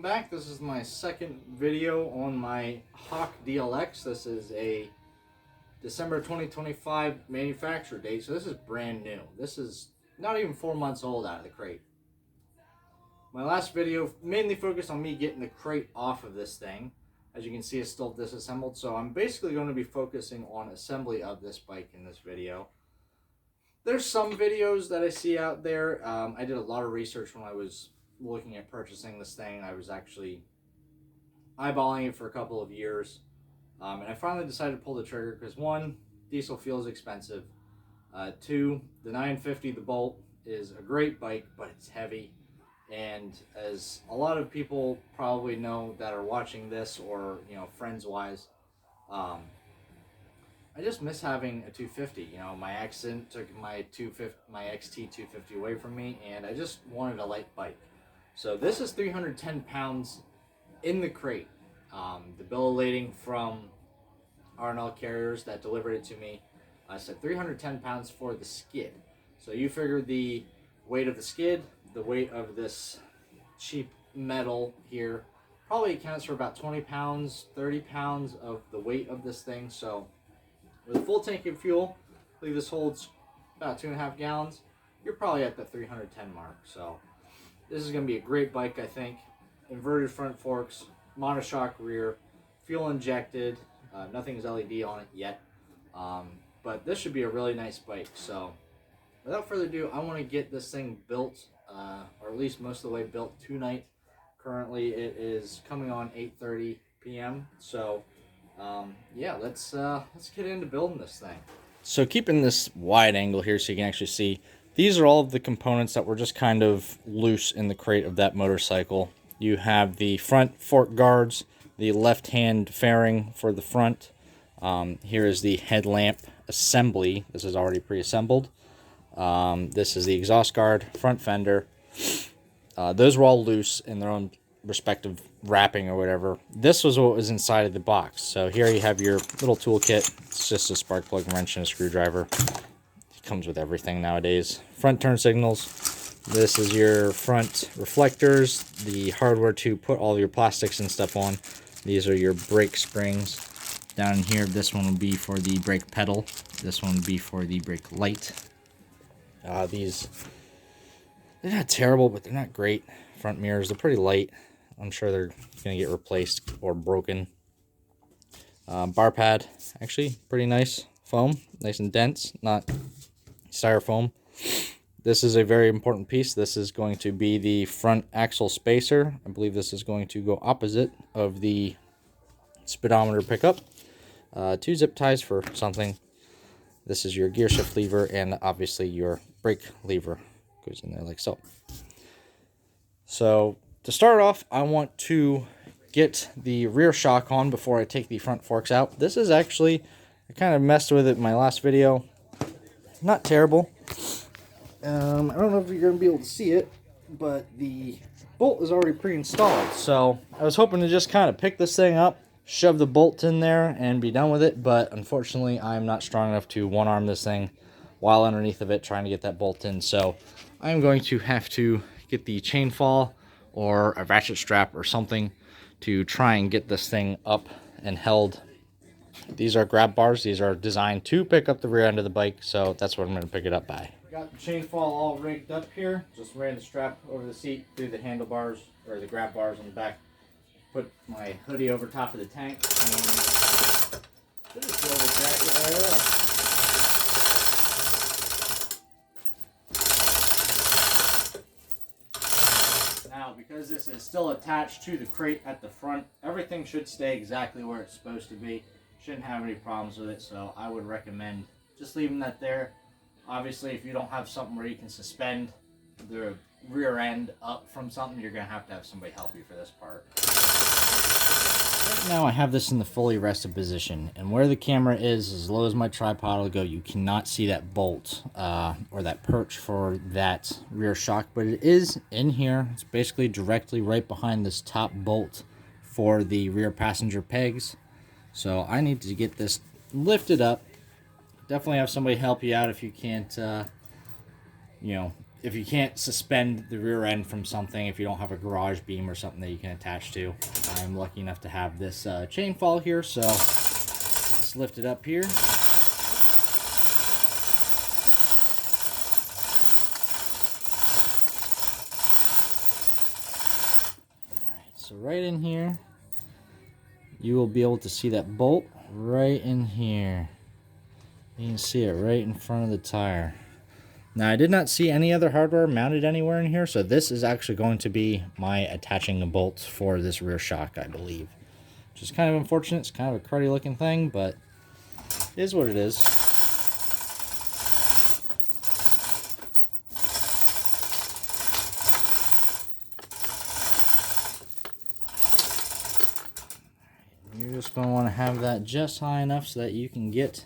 back. This is my second video on my Hawk DLX. This is a December 2025 manufacturer date, so this is brand new. This is not even 4 months old out of the crate. My last video mainly focused on me getting the crate off of this thing. As you can see, it's still disassembled, so I'm basically going to be focusing on assembly of this bike in this video. There's some videos that I see out there. I did a lot of research when I was looking at purchasing this thing. I was actually eyeballing it for a couple of years, and I finally decided to pull the trigger because, one, diesel fuel is expensive. Two, the 950, the Bolt, is a great bike, but it's heavy. And as a lot of people probably know that are watching this, or friends wise, I just miss having a 250. My accident took my XT 250 away from me, and I just wanted a light bike. So this is 310 pounds in the crate. The bill of lading from R&L Carriers that delivered it to me said 310 pounds for the skid. So you figure the weight of the skid, the weight of this cheap metal here, probably accounts for about 20 pounds, 30 pounds of the weight of this thing. So with a full tank of fuel, I believe this holds about 2.5 gallons. You're probably at the 310 mark. So this is going to be a great bike, I think. Inverted front forks, monoshock rear, fuel injected. Nothing's LED on it yet. But this should be a really nice bike. So without further ado, I want to get this thing built, or at least most of the way built tonight. Currently, it is coming on 8:30 p.m. So yeah, let's get into building this thing. So keeping this wide angle here so you can actually see, these are all of the components that were just kind of loose in the crate of that motorcycle. You have the front fork guards, the left hand fairing for the front. Here is the headlamp assembly. This is already pre-assembled. This is the exhaust guard, front fender. Those were all loose in their own respective wrapping or whatever. This was what was inside of the box. So here you have your little toolkit. It's just a spark plug, wrench, and a screwdriver. It comes with everything nowadays. Front turn signals. This is your front reflectors, the hardware to put all your plastics and stuff on. These are your brake springs. Down in here, this one will be for the brake pedal. This one will be for the brake light. These, they're not terrible, but they're not great. Front mirrors, they're pretty light. I'm sure they're going to get replaced or broken. Bar pad, actually pretty nice. Foam, nice and dense, not styrofoam. This is a very important piece. This is going to be the front axle spacer. I believe this is going to go opposite of the speedometer pickup. 2 zip ties for something. This is your gear shift lever, and obviously your brake lever goes in there like so. So to start off, I want to get the rear shock on before I take the front forks out. This is actually, I kind of messed with it in my last video. Not terrible. I don't know if you're going to be able to see it, but the bolt is already pre-installed. So I was hoping to just kind of pick this thing up, shove the bolt in there, and be done with it. But unfortunately, I'm not strong enough to one-arm this thing while underneath of it trying to get that bolt in. So I'm going to have to get the chain fall or a ratchet strap or something to try and get this thing up and held. These are grab bars. These are designed to pick up the rear end of the bike, so that's what I'm going to pick it up by. Got the chain fall all rigged up here. Just ran the strap over the seat through the handlebars, or the grab bars on the back. Put my hoodie over top of the tank, and just roll the jacket right up. Now, because this is still attached to the crate at the front, everything should stay exactly where it's supposed to be. Shouldn't have any problems with it, so I would recommend just leaving that there. Obviously, if you don't have something where you can suspend the rear end up from something, you're going to have somebody help you for this part. Right now I have this in the fully rested position, and where the camera is as low as my tripod will go, you cannot see that bolt or that perch for that rear shock, but it is in here. It's basically directly right behind this top bolt for the rear passenger pegs. So I need to get this lifted up. Definitely have somebody help you out if you can't if you can't suspend the rear end from something, if you don't have a garage beam or something that you can attach to. I'm lucky enough to have this chain fall here, so let's lift it up here. So right in here, you will be able to see that bolt right in here. You can see it right in front of the tire. Now, I did not see any other hardware mounted anywhere in here, so this is actually going to be my attaching the bolts for this rear shock, I believe. Which is kind of unfortunate. It's kind of a cruddy looking thing, but it is what it is. You're just going to want to have that just high enough so that you can get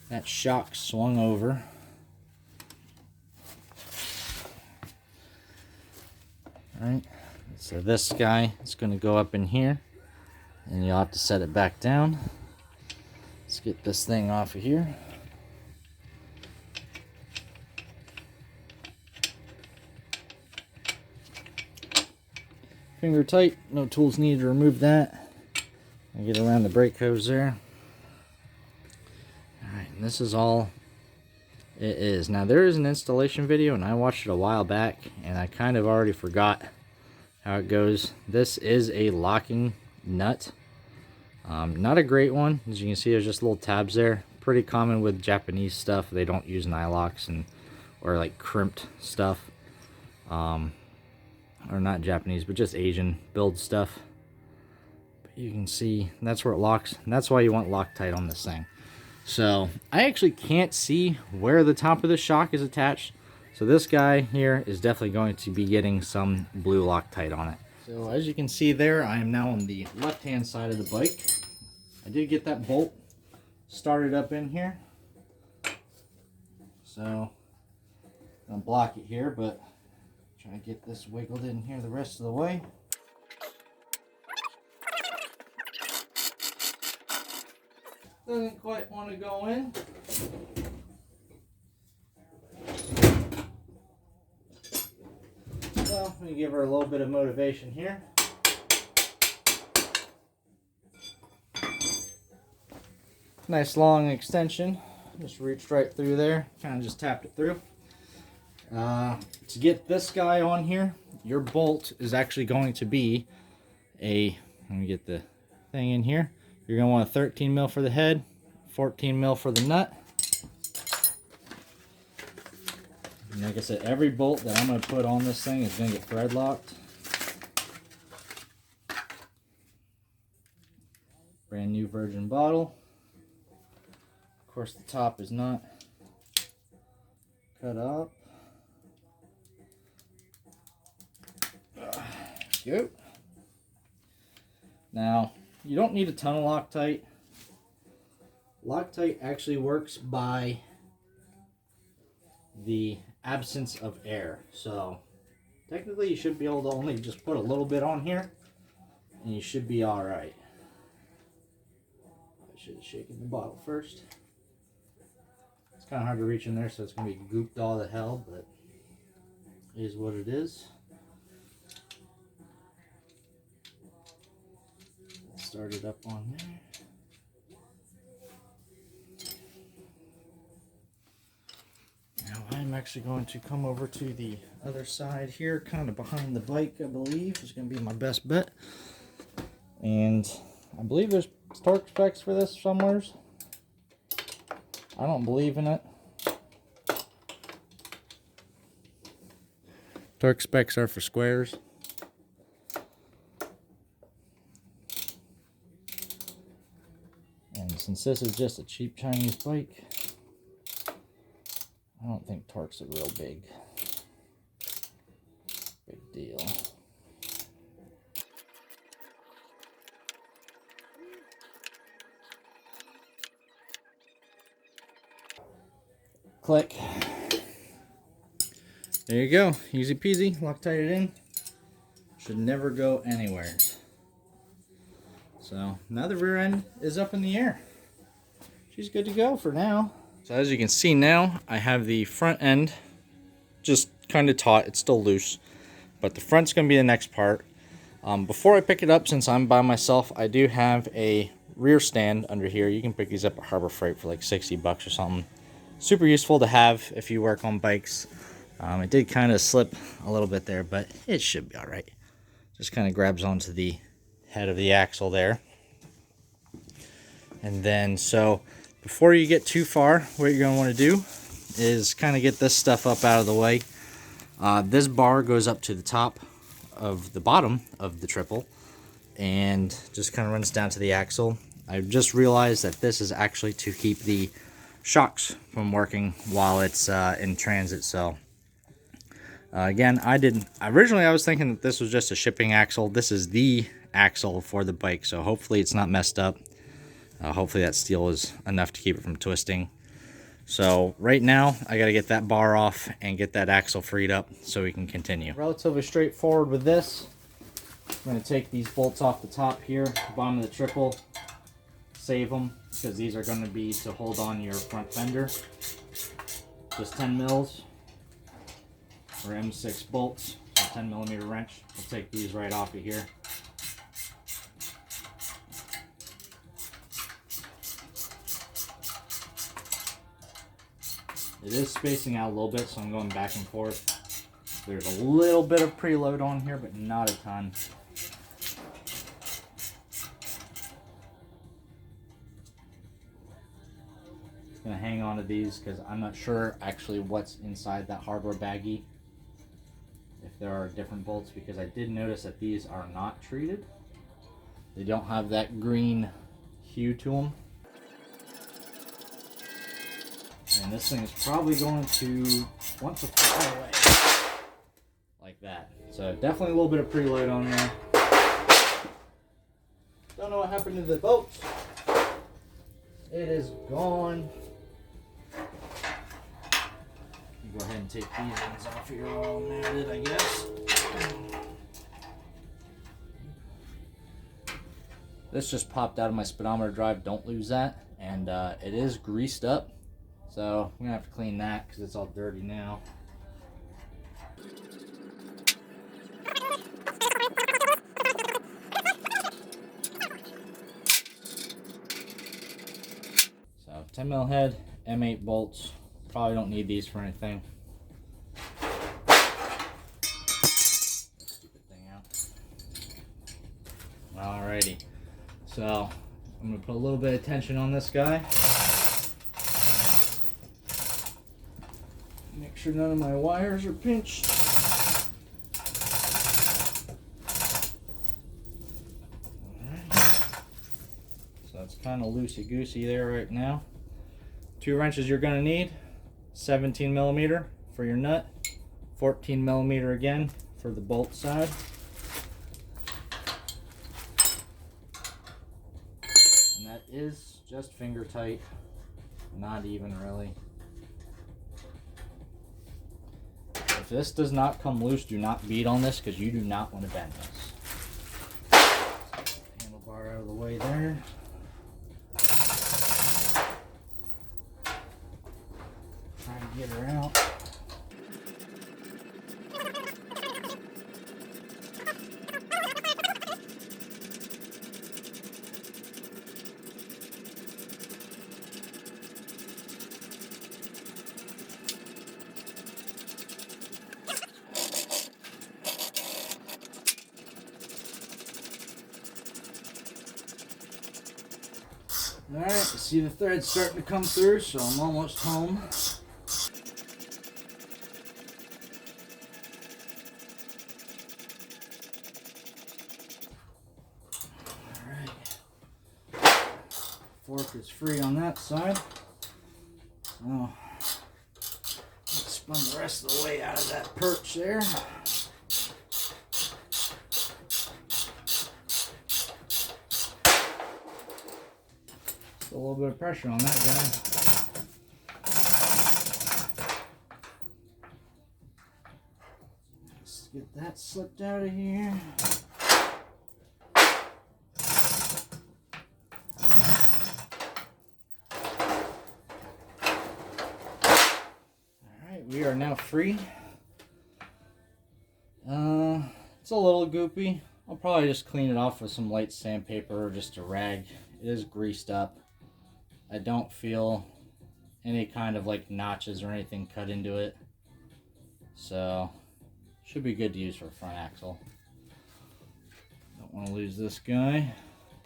that shock swung over. Alright, so this guy is going to go up in here, and you'll have to set it back down. Let's get this thing off of here. Finger tight, no tools needed to remove that. I get around the brake hose there. Alright, and this is all it is. Now, there is an installation video, and I watched it a while back, and I kind of already forgot how it goes. This is a locking nut. Not a great one. As you can see, there's just little tabs there. Pretty common with Japanese stuff. They don't use nylocks or like crimped stuff. Or not Japanese, but just Asian build stuff. You can see that's where it locks, and that's why you want Loctite on this thing. So I actually can't see where the top of the shock is attached, so this guy here is definitely going to be getting some blue Loctite on it. So as you can see there, I am now on the left hand side of the bike. I did get that bolt started up in here, so I'm gonna block it here, but try to get this wiggled in here the rest of the way. Doesn't quite want to go in. So, let me give her a little bit of motivation here. Nice long extension. Just reached right through there. Kind of just tapped it through. To get this guy on here, your bolt is actually going to be a, let me get the thing in here. You're going to want a 13 mil for the head, 14 mil for the nut. And like I said, every bolt that I'm going to put on this thing is going to get thread locked. Brand new virgin bottle. Of course, the top is not cut up. Go. Now, you don't need a ton of Loctite. Loctite actually works by the absence of air. So, technically you should be able to only just put a little bit on here, and you should be alright. I should have shaken the bottle first. It's kind of hard to reach in there, so it's going to be gooped all to hell, but it is what it is. Start it up on there. Now I'm actually going to come over to the other side here, kind of behind the bike, I believe is going to be my best bet. And I believe there's torque specs for this somewheres. I don't believe in it. Torque specs are for squares. And since this is just a cheap Chinese bike, I don't think torque's a real big deal. Click. There you go. Easy peasy. Loctite it in. Should never go anywhere. So now the rear end is up in the air. She's good to go for now. So as you can see now, I have the front end just kind of taut. It's still loose, but the front's going to be the next part. Before I pick it up, since I'm by myself, I do have a rear stand under here. You can pick these up at Harbor Freight for like 60 bucks or something. Super useful to have if you work on bikes. It did kind of slip a little bit there, but it should be all right. Just kind of grabs onto the head of the axle there. And then, so before you get too far, what you're going to want to do is kind of get this stuff up out of the way. This bar goes up to the top of the bottom of the triple and just kind of runs down to the axle. I just realized that this is actually to keep the shocks from working while it's in transit. So again, originally I was thinking that this was just a shipping axle. This is the axle for the bike, so hopefully it's not messed up. Hopefully that steel is enough to keep it from twisting. So right now I got to get that bar off and get that axle freed up so we can continue. Relatively straightforward with this. I'm going to take these bolts off the top here, bottom of the triple, save them because these are going to be to hold on your front fender. Just 10 mils or M6 bolts, so 10 millimeter wrench. We'll take these right off of here. It is spacing out a little bit, so I'm going back and forth. There's a little bit of preload on here, but not a ton. Just gonna hang on to these because I'm not sure actually what's inside that hardware baggie. If there are different bolts, because I did notice that these are not treated. They don't have that green hue to them. And this thing is probably going to want to fly away like that. So definitely a little bit of preload on there. Don't know what happened to the bolts. It is gone. Go ahead and take these ones off here all mounted, I guess. This just popped out of my speedometer drive. Don't lose that. And it is greased up. So I'm gonna have to clean that because it's all dirty now. So 10 mil head, M8 bolts. Probably don't need these for anything. Stupid thing out. Alrighty. So I'm gonna put a little bit of tension on this guy. Make sure none of my wires are pinched. Alright. So it's kind of loosey-goosey there right now. 2 wrenches you're going to need. 17 millimeter for your nut. 14 millimeter again for the bolt side. And that is just finger tight. Not even really. If this does not come loose, do not beat on this because you do not want to bend this. Handlebar out of the way there. Try to get her out. Alright, I see the thread starting to come through, so I'm almost home. Alright. Fork is free on that side. So, let's spun the rest of the way out of that perch there. A little bit of pressure on that guy. Let's get that slipped out of here. Alright, we are now free It's a little goopy. I'll probably just clean it off with some light sandpaper or just a rag. It is greased up. I don't feel any kind of like notches or anything cut into it. So, should be good to use for a front axle. Don't want to lose this guy.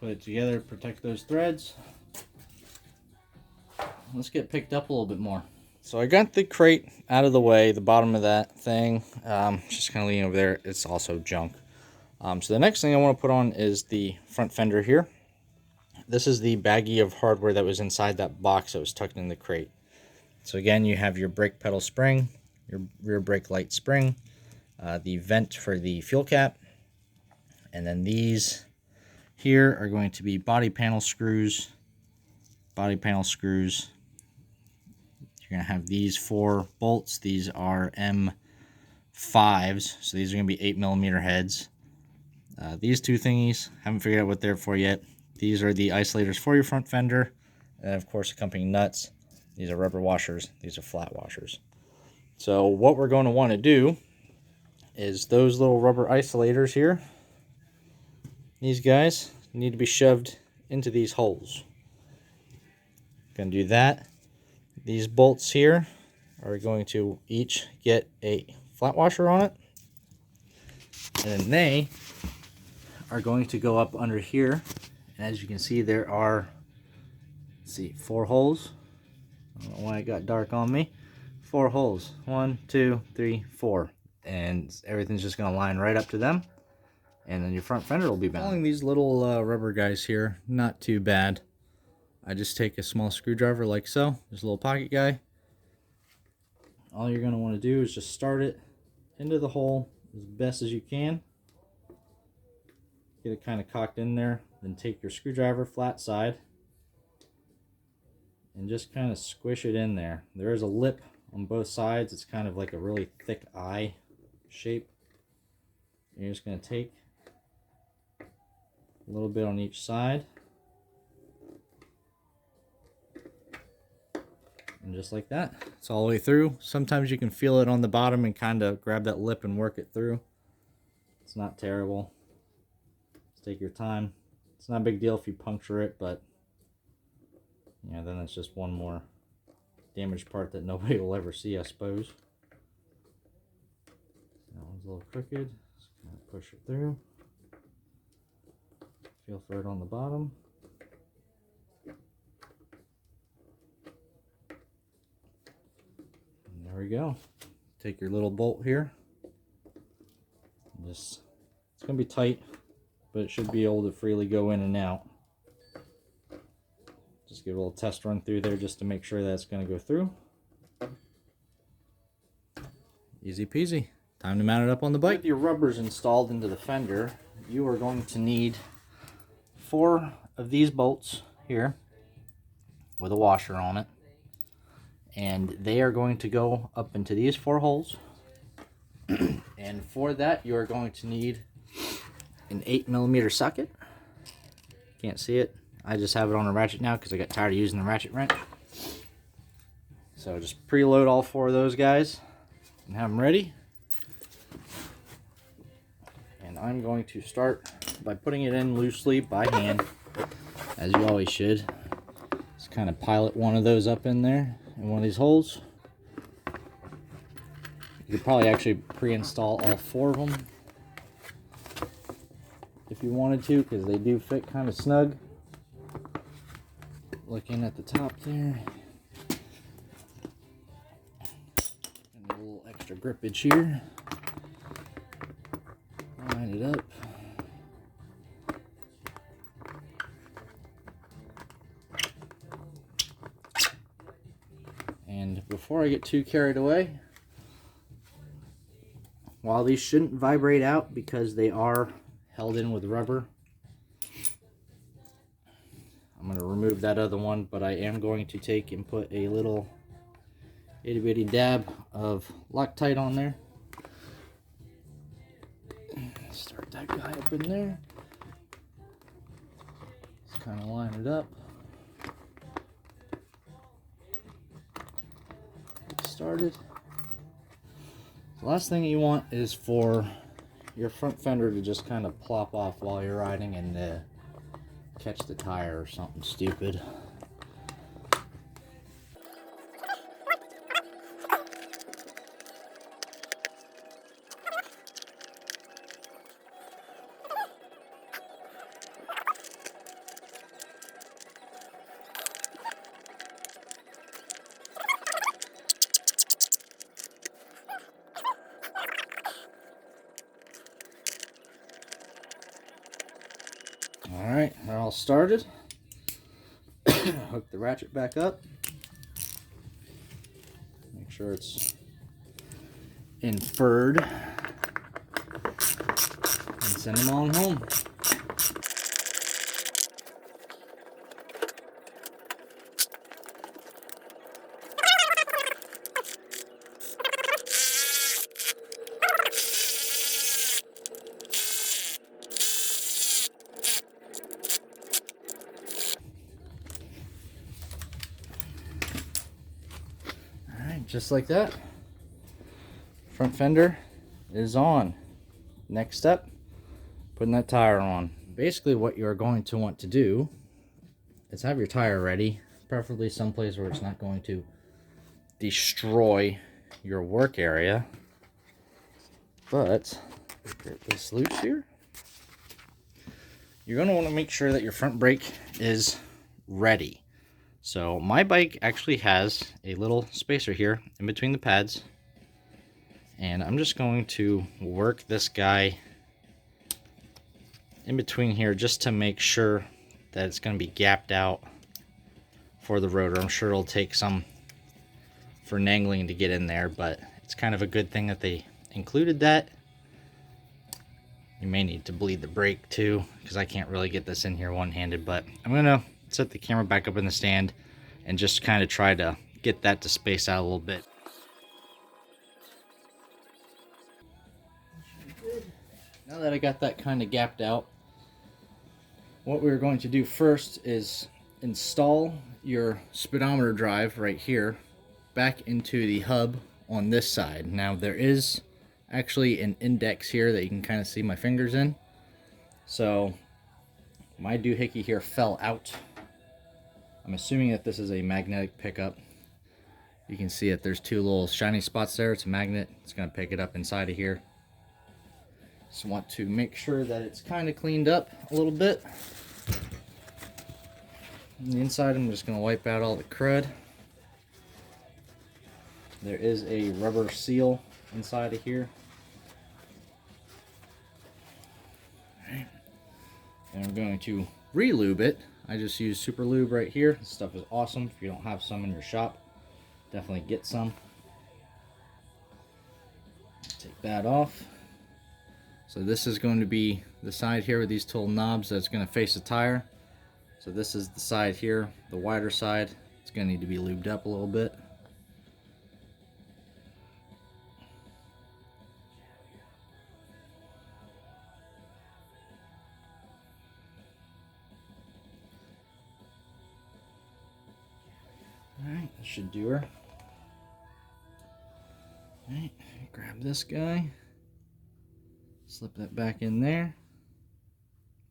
Put it together, protect those threads. Let's get picked up a little bit more. So I got the crate out of the way, the bottom of that thing. Just kind of leaning over there. It's also junk. So the next thing I want to put on is the front fender here. This is the baggie of hardware that was inside that box that was tucked in the crate. So again, you have your brake pedal spring, your rear brake light spring, the vent for the fuel cap, and then these here are going to be body panel screws. Body panel screws. You're going to have these 4 bolts. These are M5s, so these are going to be 8mm heads. These 2 thingies, haven't figured out what they're for yet. These are the isolators for your front fender, and of course accompanying nuts. These are rubber washers. These are flat washers. So what we're going to want to do is those little rubber isolators here, these guys need to be shoved into these holes. Going to do that. These bolts here are going to each get a flat washer on it, and then they are going to go up under here. And as you can see, there are, let's see, 4 holes. I don't know why it got dark on me. 4 holes. 1, 2, 3, 4, and everything's just going to line right up to them, and then your front fender will be bound. Following these little rubber guys here, not too bad. I just take a small screwdriver like so. There's a little pocket guy. All you're going to want to do is just start it into the hole as best as you can. Get it kind of cocked in there. Then take your screwdriver, flat side, and just kind of squish it in there. There is a lip on both sides. It's kind of like a really thick eye shape. And you're just going to take a little bit on each side. And just like that, it's all the way through. Sometimes you can feel it on the bottom and kind of grab that lip and work it through. It's not terrible. Just take your time. It's not a big deal if you puncture it, but yeah, then it's just one more damaged part that nobody will ever see, I suppose. That one's a little crooked. Just kind of push it through. Feel for it on the bottom. There we go. Take your little bolt here. It's going to be tight, but it should be able to freely go in and out. Just give a little test run through there just to make sure that's going to go through. Easy peasy. Time to mount it up on the bike. With your rubbers installed into the fender, you are going to need 4 of these bolts here with a washer on it. And they are going to go up into these 4 holes. And for that, you are going to need an 8mm socket. Can't see it. I just have it on a ratchet now because I got tired of using the ratchet wrench. So just preload all 4 of those guys and have them ready. And I'm going to start by putting it in loosely by hand, as you always should. Just kind of pilot one of those up in there in one of these holes. You could probably actually pre-install all 4 of them if you wanted to, because they do fit kind of snug. Looking at the top there. And a little extra grippage here. Line it up. And before I get too carried away, while these shouldn't vibrate out because they are held in with rubber, I'm going to remove that other one, but I am going to take and put a little itty bitty dab of Loctite on there. Start that guy up in there. Just kind of line it up. Get started. The last thing you want is for your front fender to just kind of plop off while you're riding and catch the tire or something stupid. Alright, we're all started. Hook the ratchet back up. Make sure it's inferred. And send them on home. Just like that, front fender is on. Next step, putting that tire on. Basically what you're going to want to do is have your tire ready, preferably someplace where it's not going to destroy your work area. But get this loose here. You're going to want to make sure that your front brake is ready. So my bike actually has a little spacer here in between the pads, and I'm just going to work this guy in between here just to make sure that it's going to be gapped out for the rotor. I'm sure it'll take some finagling to get in there, but it's kind of a good thing that they included that. You may need to bleed the brake too, because I can't really get this in here one-handed, but I'm going to set the camera back up in the stand and just kind of try to get that to space out a little bit. Now that I got that kind of gapped out, what we're going to do first is install your speedometer drive right here back into the hub on this side. Now there is actually an index here that you can kind of see my fingers in. So my doohickey here fell out. I'm assuming that this is a magnetic pickup. You can see that there's two little shiny spots there. It's a magnet. It's going to pick it up inside of here. Just want to make sure that it's kind of cleaned up a little bit. On the inside, I'm just going to wipe out all the crud. There is a rubber seal inside of here. Alright. And I'm going to re-lube it. I just use super lube right here. This stuff is awesome. If you don't have some in your shop, definitely get some. Take that off. So this is going to be the side here with these two little knobs that's going to face the tire. So this is the side here, the wider side. It's going to need to be lubed up a little bit. Alright, that should do her. Alright, grab this guy. Slip that back in there.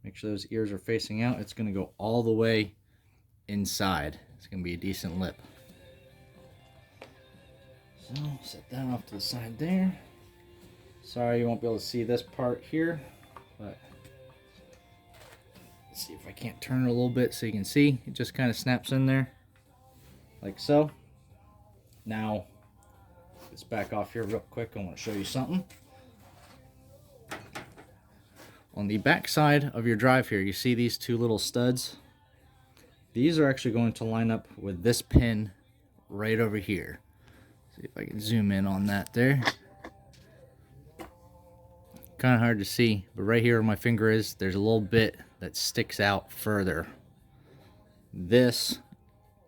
Make sure those ears are facing out. It's going to go all the way inside. It's going to be a decent lip. So, set that off to the side there. Sorry you won't be able to see this part here, but let's see if I can't turn it a little bit so you can see. It just kind of snaps in there. Like so. Now, let's back off here real quick. I want to show you something. On the back side of your drive here, you see these two little studs? These are actually going to line up with this pin right over here. See if I can zoom in on that there. Kind of hard to see, but right here where my finger is, there's a little bit that sticks out further. This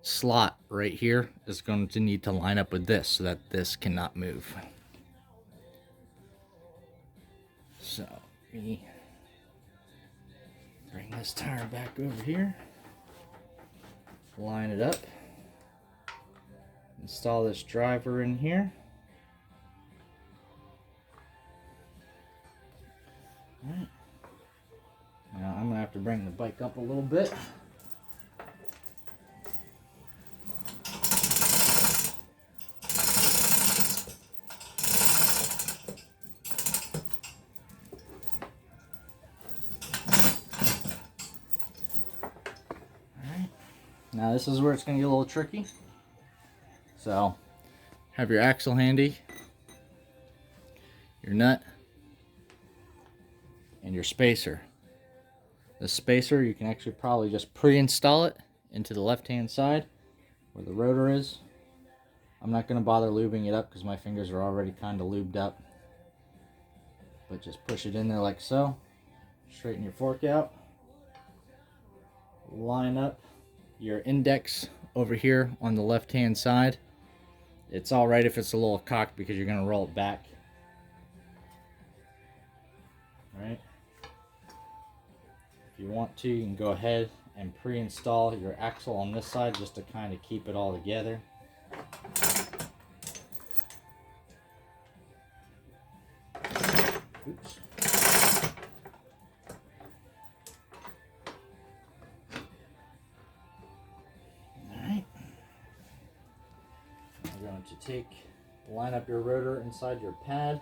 slot right here is going to need to line up with this so that this cannot move. So we bring this tire back over here, line it up, install this driver in here. have to bring the bike up a little bit. Alright, now this is where it's going to get a little tricky. So, have your axle handy, your nut, and your spacer. The spacer, you can actually probably just pre-install it into the left-hand side where the rotor is. I'm not going to bother lubing it up because my fingers are already kind of lubed up. But just push it in there like so. Straighten your fork out. Line up your index over here on the left-hand side. It's alright if it's a little cocked because you're going to roll it back. Alright. If you want to, you can go ahead and pre-install your axle on this side just to kind of keep it all together. Oops. Alright. We're going to line up your rotor inside your pad.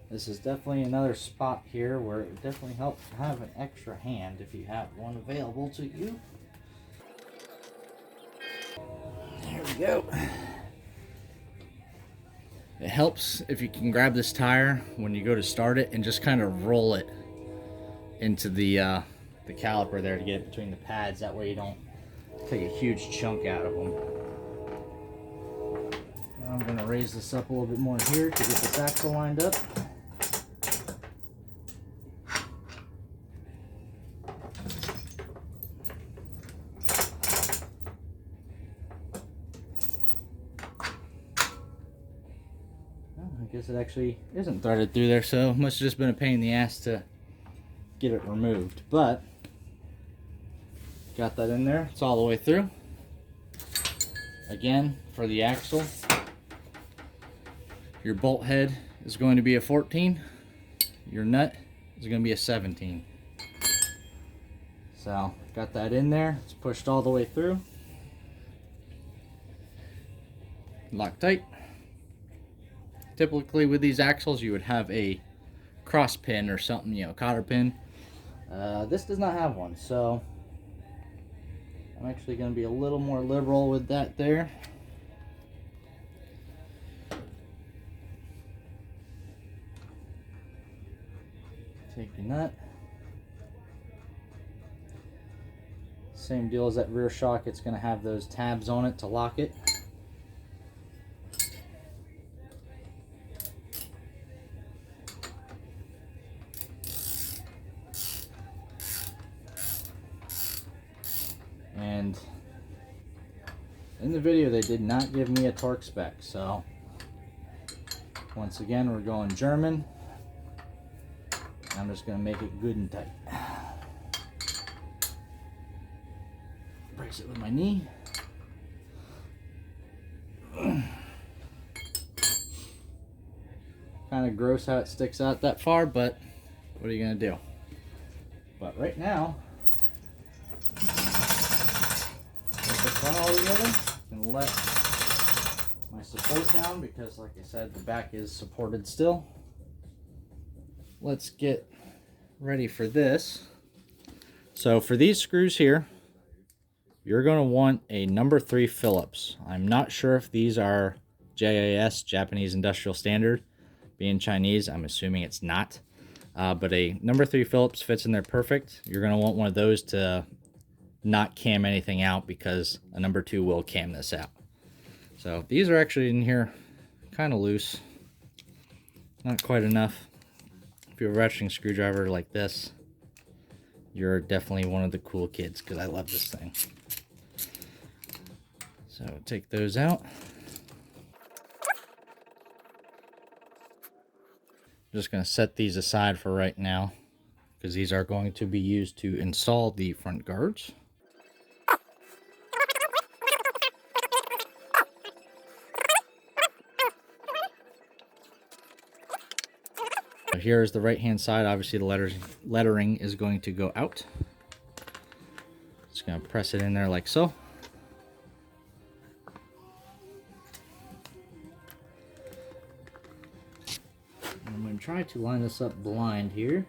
This is definitely another spot here where it would definitely help to have an extra hand if you have one available to you. There we go. It helps if you can grab this tire when you go to start it and just kind of roll it into the caliper there to get it between the pads. That way you don't take a huge chunk out of them. Now I'm going to raise this up a little bit more here to get this axle lined up. I guess it actually isn't threaded through there, so it must have just been a pain in the ass to get it removed. But got that in there. It's all the way through. Again, for the axle, your bolt head is going to be a 14. Your nut is going to be a 17. So got that in there. It's pushed all the way through. Lock tight. Typically with these axles you would have a cross pin or something, you know, cotter pin. This does not have one, so I'm actually going to be a little more liberal with that there. Take your nut. Same deal as that rear shock, it's going to have those tabs on it to lock it. And in the video they did not give me a torque spec, so once again we're going German. I'm just going to make it good and tight. Brace it with my knee. Kind of gross how it sticks out that far, but what are you going to do? But right now, all together and let my support down because, like I said, the back is supported still. Let's get ready for this. So for these screws here, you're going to want a No.3 Phillips. I'm not sure if these are JIS, Japanese Industrial Standard. Being Chinese, I'm assuming it's not. But a No.3 Phillips fits in there perfect. You're going to want one of those to not cam anything out because a No.2 will cam this out. So these are actually in here kind of loose, not quite enough. If you're a ratcheting screwdriver like this, you're definitely one of the cool kids because I love this thing. So take those out. I'm just going to set these aside for right now, because these are going to be used to install the front guards. So here is the right hand side. Obviously the lettering is going to go out. Just going to press it in there like so. And I'm going to try to line this up blind here.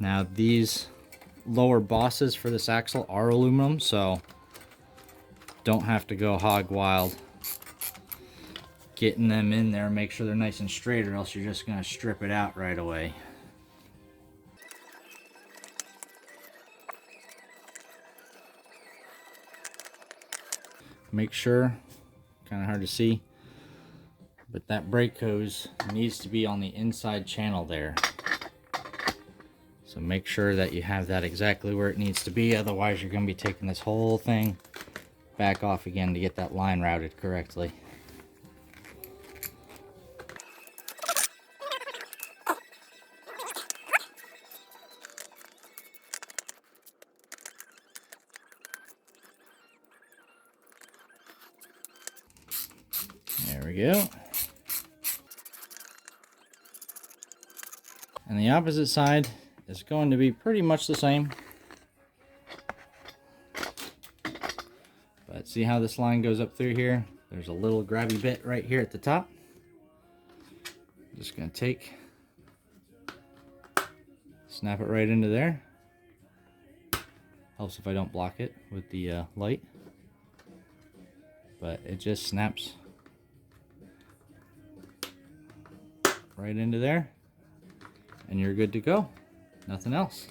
Now these lower bosses for this axle are aluminum, so don't have to go hog wild getting them in there. Make sure they're nice and straight, or else you're just going to strip it out right away. Make sure, kind of hard to see, but that brake hose needs to be on the inside channel there. So make sure that you have that exactly where it needs to be, otherwise you're going to be taking this whole thing back off again to get that line routed correctly. There we go. And the opposite side is going to be pretty much the same. But see how this line goes up through here? There's a little grabby bit right here at the top. Just going to snap it right into there. Helps if I don't block it with the light. But it just snaps right into there. And you're good to go. Nothing else.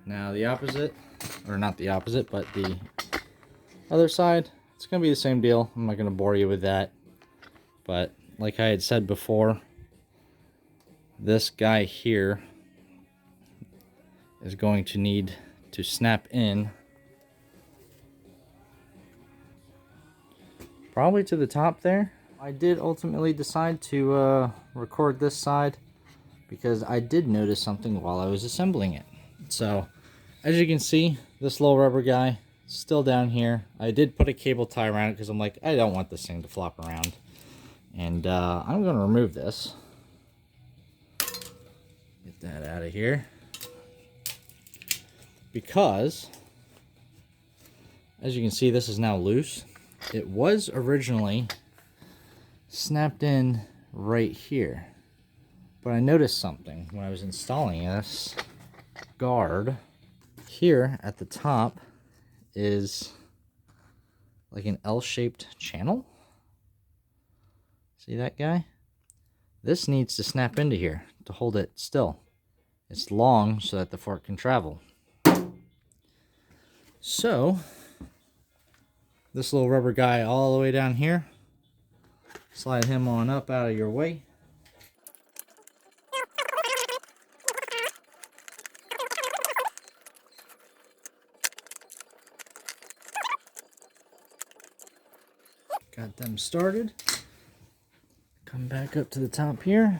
Now the opposite, or not the opposite, but the other side, it's going to be the same deal. I'm not going to bore you with that. But like I had said before, this guy here is going to need to snap in probably to the top there. I did ultimately decide to record this side because I did notice something while I was assembling it. So as you can see, this little rubber guy is still down here. I did put a cable tie around it because I'm like, I don't want this thing to flop around. And I'm going to remove this. Get that out of here. Because, as you can see, this is now loose. It was originally snapped in right here. But I noticed something when I was installing this guard. Here at the top is like an L-shaped channel. See that guy? This needs to snap into here to hold it still. It's long so that the fork can travel. So, this little rubber guy all the way down here, slide him on up out of your way. Got them started. Come back up to the top here.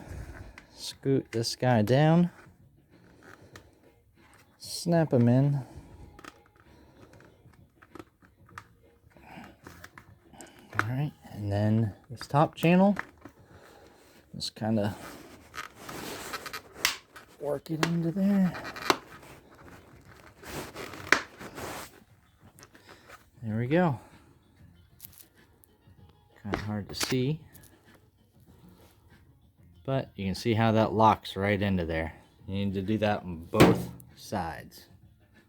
Scoot this guy down. Snap him in. Alright, and then this top channel, just kind of work it into there. There we go. Kind of hard to see, but you can see how that locks right into there. You need to do that on both sides.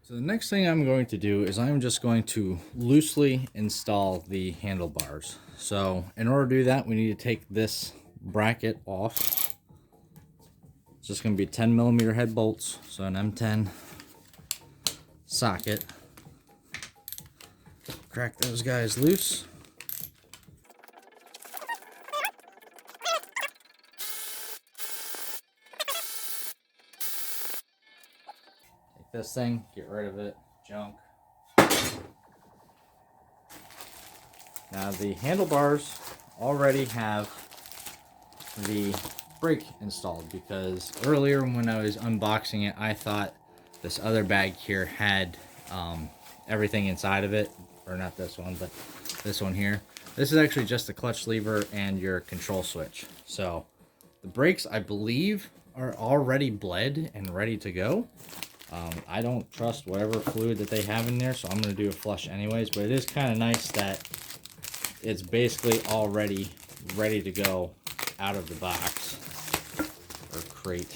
So the next thing I'm going to do is I'm just going to loosely install the handlebars. So in order to do that, we need to take this bracket off. It's just going to be 10mm head bolts, so an M10 socket. Crack those guys loose. Take this thing, get rid of it, junk. Now the handlebars already have the brake installed, because earlier when I was unboxing it, I thought this other bag here had everything inside of it, or not this one, but this one here. This is actually just the clutch lever and your control switch. So the brakes, I believe, are already bled and ready to go. I don't trust whatever fluid that they have in there, so I'm going to do a flush anyways, but it is kind of nice that it's basically already ready to go out of the box or crate.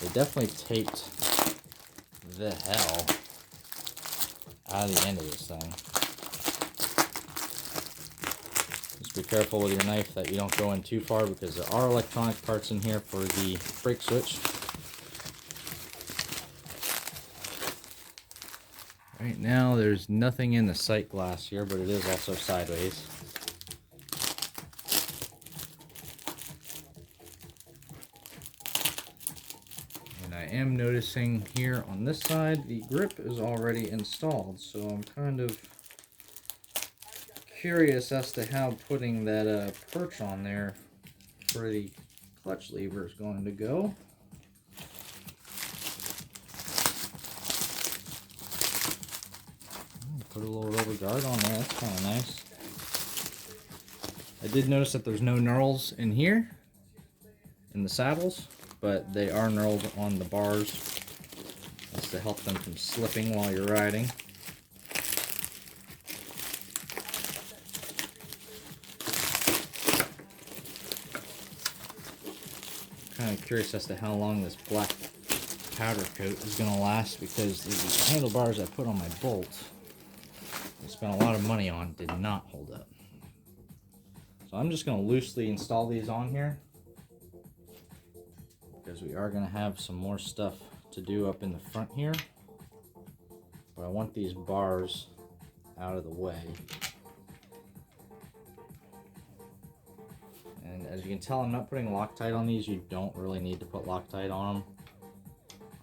They definitely taped the hell out of the end of this thing. Just be careful with your knife that you don't go in too far, because there are electronic parts in here for the brake switch. Right now there's nothing in the sight glass here, but it is also sideways. And I am noticing here on this side the grip is already installed, so I'm kind of curious as to how putting that perch on there for the clutch lever is going to go. Put a little rubber guard on there, that's kind of nice. I did notice that there's no knurls in here, in the saddles, but they are knurled on the bars. That's to help them from slipping while you're riding. Kind of curious as to how long this black powder coat is going to last, because the handlebars I put on my bolt, I spent a lot of money on, did not hold up. So I'm just going to loosely install these on here, because we are going to have some more stuff to do up in the front here. But I want these bars out of the way. And as you can tell, I'm not putting Loctite on these. You don't really need to put Loctite on them.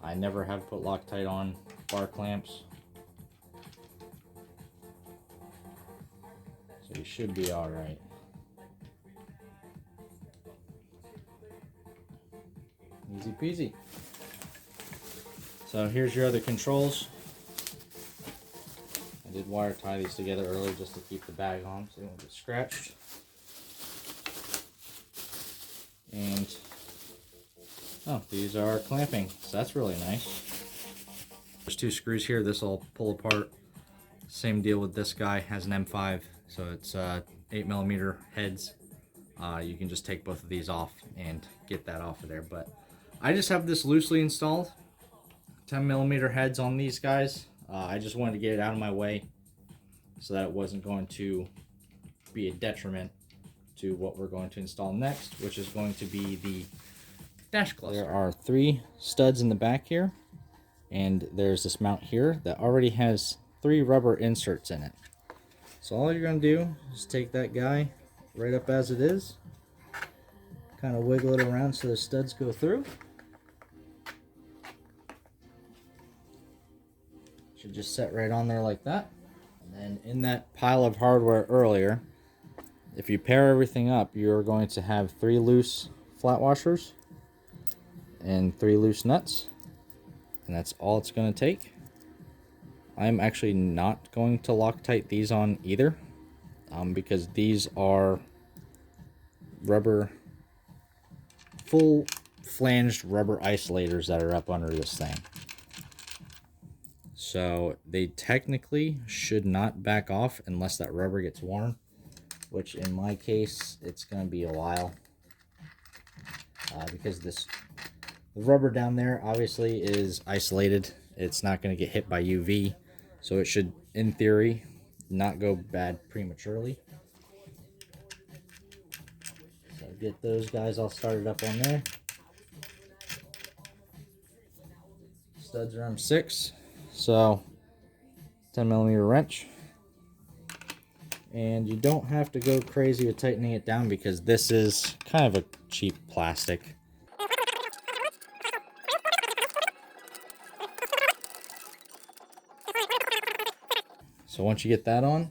I never have put Loctite on bar clamps. So you should be alright. Easy peasy. So here's your other controls. I did wire tie these together earlier just to keep the bag on so they won't get scratched. And oh, these are clamping, so that's really nice. There's two screws here. This will pull apart. Same deal with this guy. Has an M5, so it's 8mm heads. You can just take both of these off and get that off of there. But I just have this loosely installed. 10mm heads on these guys. I just wanted to get it out of my way so that it wasn't going to be a detriment to what we're going to install next, which is going to be the dash cluster. There are 3 studs in the back here, and there's this mount here that already has 3 rubber inserts in it. So all you're going to do is take that guy right up as it is, kind of wiggle it around so the studs go through. Should just set right on there like that. And then in that pile of hardware earlier, if you pair everything up, you're going to have 3 loose flat washers and 3 loose nuts, and that's all it's going to take. I'm actually not going to Loctite these on either, because these are rubber, full flanged rubber isolators that are up under this thing. So they technically should not back off unless that rubber gets worn, which in my case, it's going to be a while. Because the rubber down there obviously is isolated. It's not going to get hit by UV. So it should, in theory, not go bad prematurely. So get those guys all started up on there. Studs are M6. So 10mm wrench. And you don't have to go crazy with tightening it down, because this is kind of a cheap plastic. So once you get that on,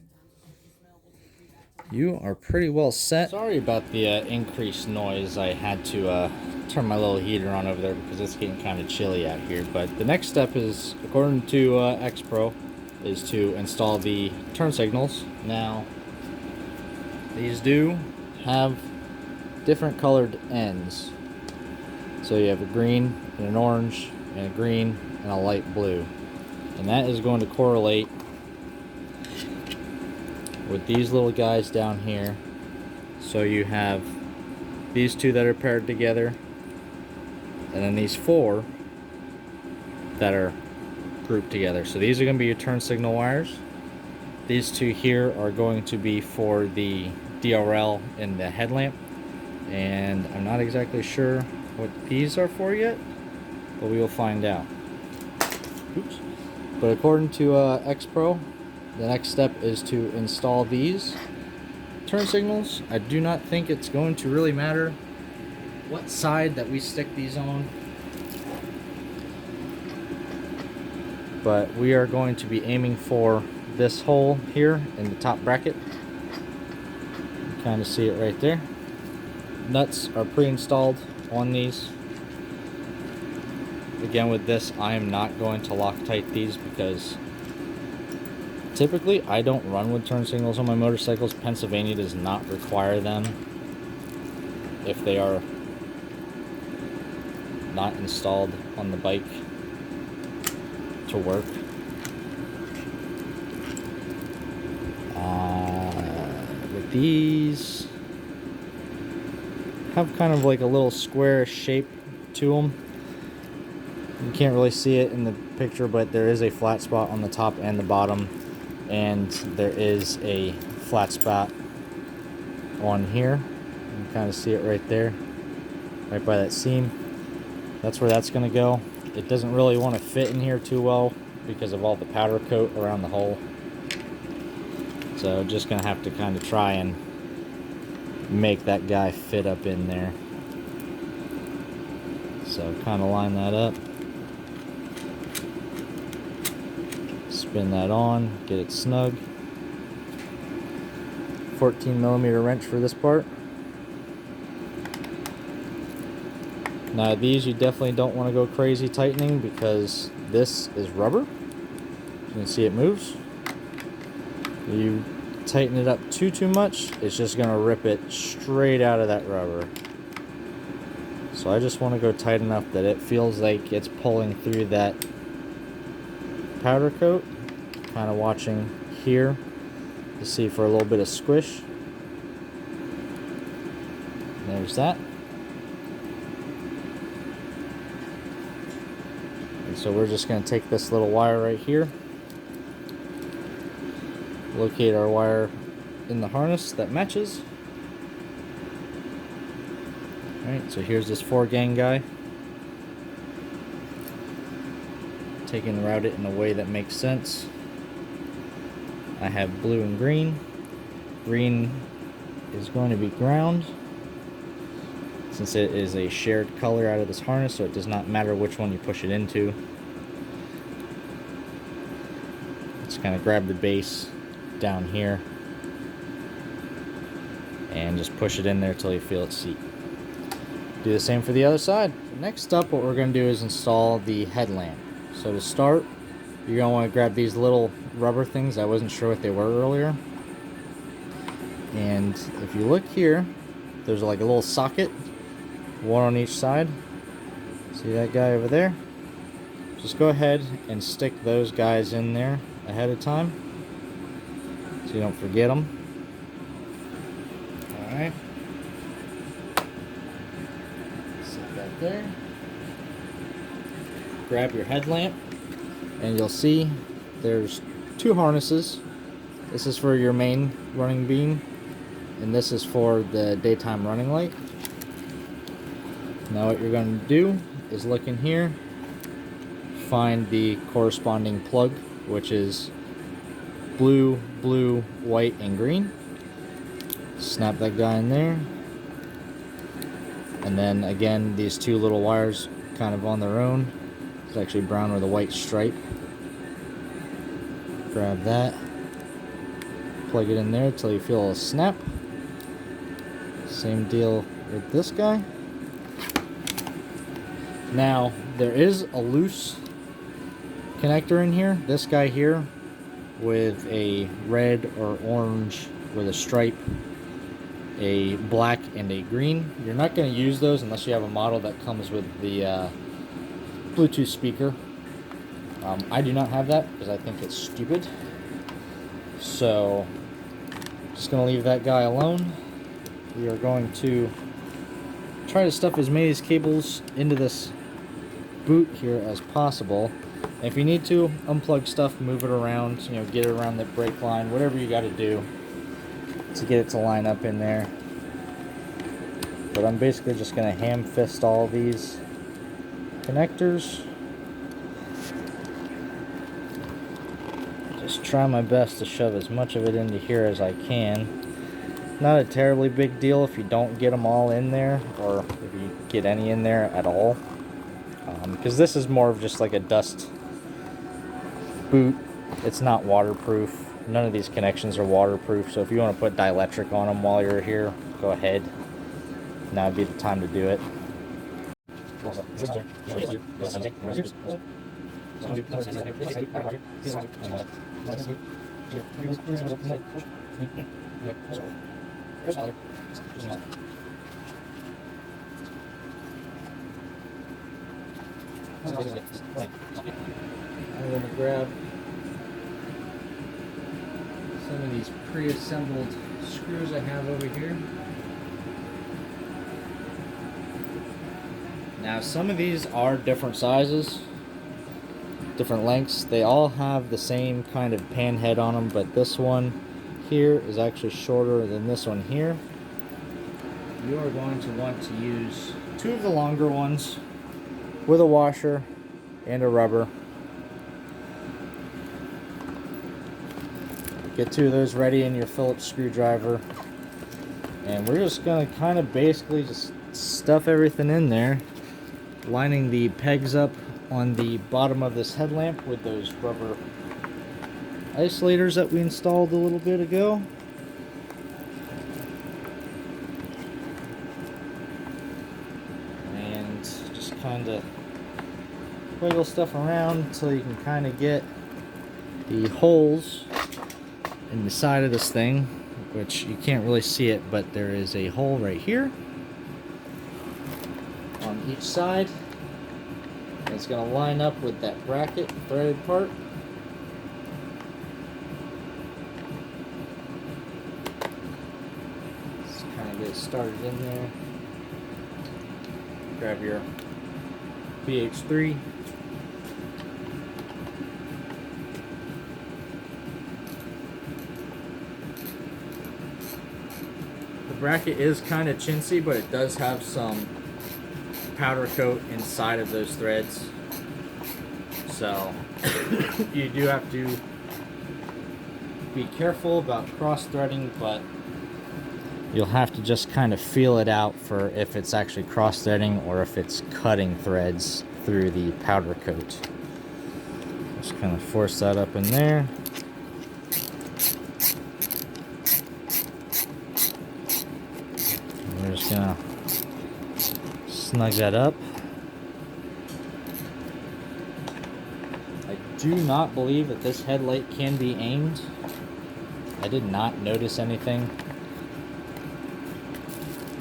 you are pretty well set. Sorry about the increased noise. I had to turn my little heater on over there because it's getting kind of chilly out here. But the next step is, according to X Pro, is to install the turn signals. Now, these do have different colored ends. So you have a green and an orange and a green and a light blue. And that is going to correlate with these little guys down here. So you have these two that are paired together, and then these four that are grouped together. So these are going to be your turn signal wires. These two here are going to be for the DRL and the headlamp, and I'm not exactly sure what these are for yet, but we will find out. Oops. But according to X Pro, the next step is to install these turn signals. I do not think it's going to really matter what side that we stick these on, but we are going to be aiming for this hole here in the top bracket. You kind of see it right there. Nuts are pre-installed on these. Again, with this, I am not going to Loctite these because typically I don't run with turn signals on my motorcycles. Pennsylvania does not require them if they are not installed on the bike to work. With these, have kind of like a little square shape to them. You can't really see it in the picture, but there is a flat spot on the top and the bottom, and there is a flat spot on here. You can kind of see it right there, right by that seam. That's where that's going to go. It doesn't really want to fit in here too well because of all the powder coat around the hole. So just going to have to kind of try and make that guy fit up in there. So kind of line that up. Spin that on, get it snug. 14mm wrench for this part. Now these you definitely don't want to go crazy tightening because this is rubber. You can see it moves. You tighten it up too much, it's just going to rip it straight out of that rubber. So I just want to go tight enough that it feels like it's pulling through that powder coat. Kind of watching here to see for a little bit of squish. There's that. And so we're just going to take this little wire right here, locate our wire in the harness that matches. Alright, so here's this 4-gang guy. Taking and route it in a way that makes sense. I have blue and green. Green is going to be ground, since it is a shared color out of this harness, so it does not matter which one you push it into. Just kind of grab the base down here and just push it in there till you feel it seat. Do the same for the other side. Next up, what we're going to do is install the headlamp. So to start, you're going to want to grab these little rubber things. I wasn't sure what they were earlier. And if you look here, there's like a little socket, one on each side. See that guy over there? Just go ahead and stick those guys in there ahead of time so you don't forget them. Alright. Set that there. Grab your headlamp, and you'll see there's two harnesses. This is for your main running beam, and this is for the daytime running light. Now what you're going to do is look in here, find the corresponding plug, which is blue, blue, white, and green. Snap that guy in there, and then again these two little wires kind of on their own. It's actually brown with a white stripe. Grab that, plug it in there till you feel a snap. Same deal with this guy. Now, there is a loose connector in here. This guy here with a red or orange with a stripe, a black and a green. You're not going to use those unless you have a model that comes with the Bluetooth speaker. I do not have that because I think it's stupid. So, just going to leave that guy alone. We are going to try to stuff as many of these cables into this boot here as possible. And if you need to unplug stuff, move it around, you know, get it around the brake line, whatever you got to do to get it to line up in there. But I'm basically just going to ham fist all these connectors. Just try my best to shove as much of it into here as I can. Not a terribly big deal if you don't get them all in there, or if you get any in there at all. Because this is more of just like a dust boot. It's not waterproof. None of these connections are waterproof, so if you want to put dielectric on them while you're here, go ahead. Now would be the time to do it. I'm going to grab some of these pre-assembled screws I have over here. Now some of these are different sizes, different lengths. They all have the same kind of pan head on them, but this one here is actually shorter than this one here. You are going to want to use two of the longer ones with a washer and a rubber. Get two of those ready in your Phillips screwdriver, and we're just going to kind of basically just stuff everything in there, lining the pegs up on the bottom of this headlamp with those rubber isolators that we installed a little bit ago. And just kind of wiggle stuff around until you can kind of get the holes in the side of this thing, which you can't really see it, but there is a hole right here on each side. And it's going to line up with that bracket threaded part. Just kind of get it started in there. Grab your BH3. The bracket is kind of chintzy, but it does have some powder coat inside of those threads. So you do have to be careful about cross-threading, but you'll have to just kind of feel it out for if it's actually cross-threading or if it's cutting threads through the powder coat. Just kind of force that up in there. And we're just gonna snug that up. I do not believe that this headlight can be aimed. I did not notice anything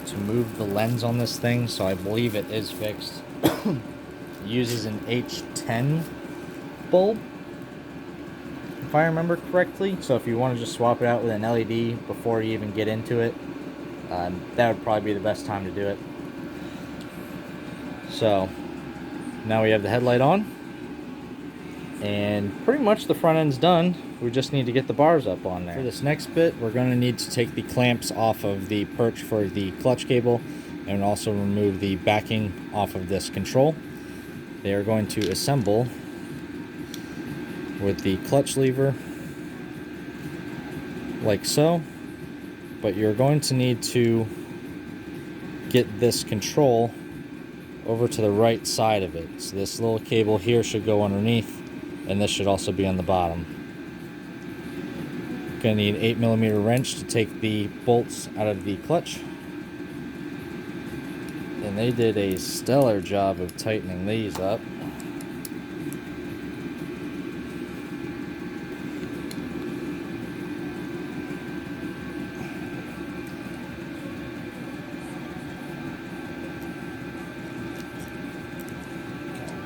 to move the lens on this thing, so I believe it is fixed. It uses an H10 bulb, if I remember correctly. So if you want to just swap it out with an LED before you even get into it, that would probably be the best time to do it. So now we have the headlight on, and pretty much the front end's done. We just need to get the bars up on there. For this next bit, we're going to need to take the clamps off of the perch for the clutch cable, and also remove the backing off of this control. They are going to assemble with the clutch lever like so, but you're going to need to get this control over to the right side of it. So this little cable here should go underneath, and this should also be on the bottom. Gonna need an 8mm wrench to take the bolts out of the clutch. And they did a stellar job of tightening these up.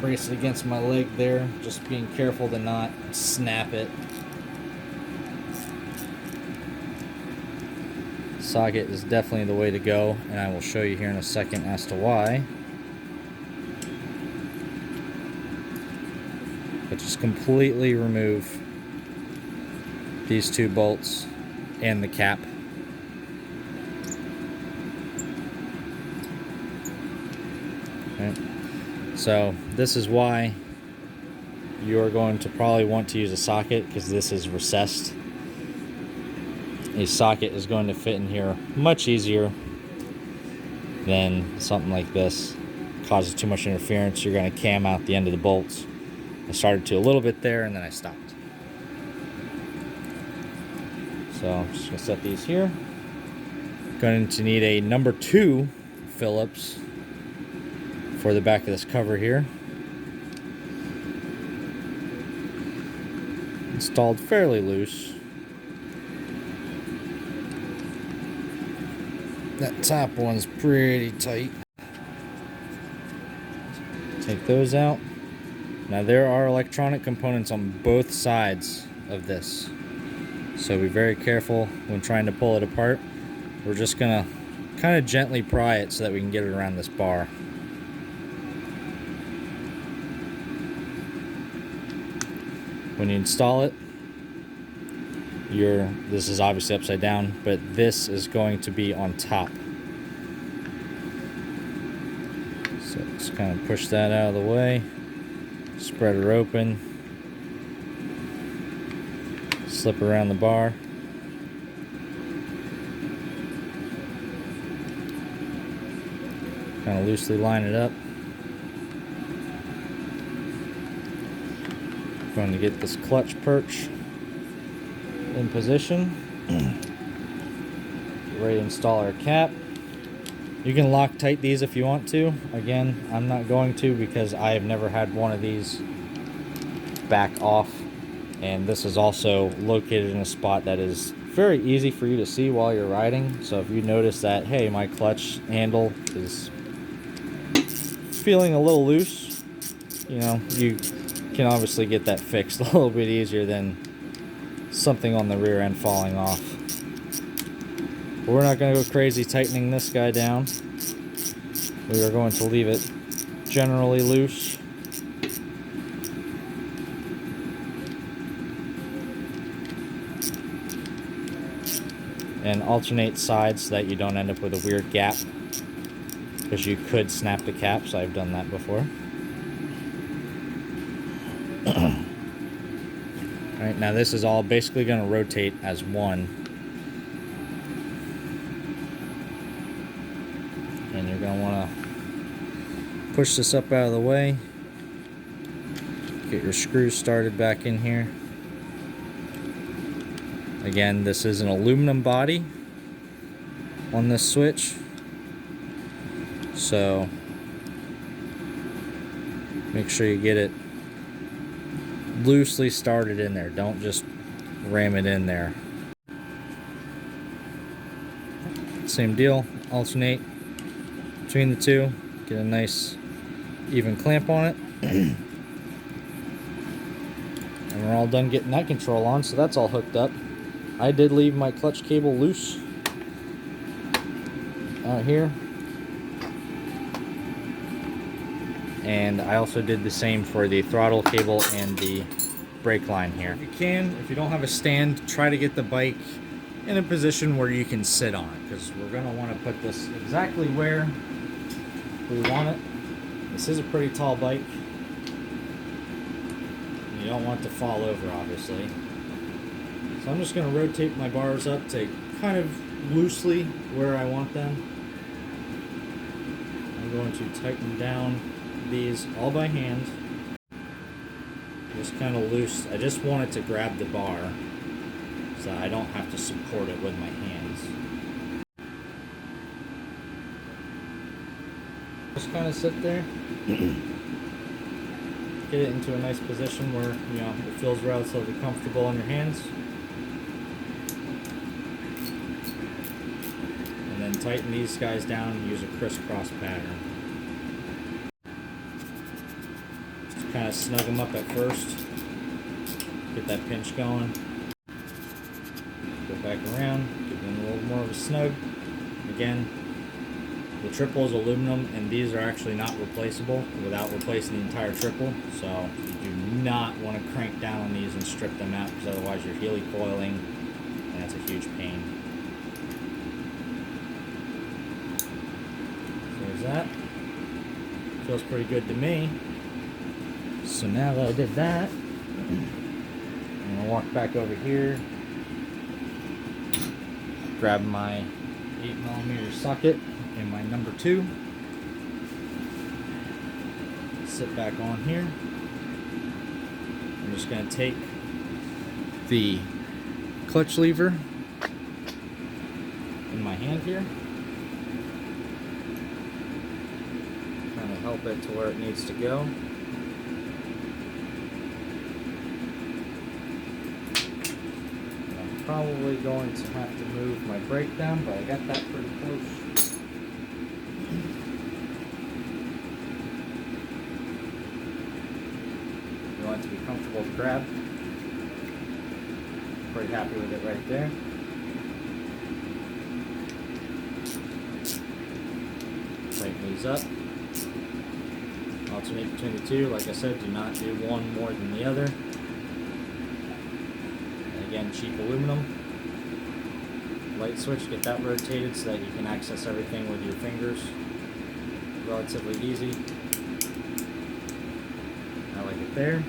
Brace it against my leg there, just being careful to not snap it. Socket is definitely the way to go, and I will show you here in a second as to why. But just completely remove these two bolts and the cap. Okay. So this is why you're going to probably want to use a socket, because this is recessed. A socket is going to fit in here much easier than something like this. It causes too much interference. You're going to cam out the end of the bolts. I started to a little bit there and then I stopped. So I'm just going to set these here. Going to need a No.2 Phillips for the back of this cover here. Installed fairly loose. That top one's pretty tight. Take those out. Now there are electronic components on both sides of this, so be very careful when trying to pull it apart. We're just gonna kind of gently pry it so that we can get it around this bar. When you install it, this is obviously upside down, but this is going to be on top. So just kind of push that out of the way, spread her open, slip around the bar. Kind of loosely line it up. Going to get this clutch perch in position. Ready to install our cap. You can Loctite these if you want to. Again, I'm not going to because I have never had one of these back off, and this is also located in a spot that is very easy for you to see while you're riding. So if you notice that, hey, my clutch handle is feeling a little loose, you know, you can obviously get that fixed a little bit easier than something on the rear end falling off. But we're not going to go crazy tightening this guy down. We are going to leave it generally loose. And alternate sides so that you don't end up with a weird gap, because you could snap the caps. I've done that before. Alright, now this is all basically going to rotate as one. And you're going to want to push this up out of the way. Get your screws started back in here. Again, this is an aluminum body on this switch. So make sure you get it loosely started in there. Don't just ram it in there. Same deal. Alternate between the two. Get a nice even clamp on it. And we're all done getting that control on, so that's all hooked up. I did leave my clutch cable loose out here. And I also did the same for the throttle cable and the brake line here. If you can, if you don't have a stand, try to get the bike in a position where you can sit on it, because we're going to want to put this exactly where we want it. This is a pretty tall bike. You don't want it to fall over, obviously. So I'm just going to rotate my bars up to kind of loosely where I want them. I'm going to tighten down these all by hand. Just kind of loose. I just want it to grab the bar so I don't have to support it with my hands. Just kind of sit there, get it into a nice position where, you know, it feels relatively comfortable in your hands. And then tighten these guys down and use a crisscross pattern. Just kind of snug them up at first, get that pinch going. Go back around, give them a little more of a snug. Again, the triple is aluminum, and these are actually not replaceable without replacing the entire triple. So you do not want to crank down on these and strip them out, because otherwise you're helicoiling, and that's a huge pain. So there's that. Feels pretty good to me. So now that I did that, I'm gonna walk back over here, grab my 8mm socket and my No.2, sit back on here. I'm just going to take the clutch lever in my hand here, kind of help it to where it needs to go. I'm probably going to have to move my brake down, but I got that pretty close. You want it to be comfortable to grab. Pretty happy with it right there. Tighten these up. Alternate between the two. Like I said, do not do one more than the other. And again, cheap aluminum. Light switch, get that rotated so that you can access everything with your fingers. Relatively easy. I like it there.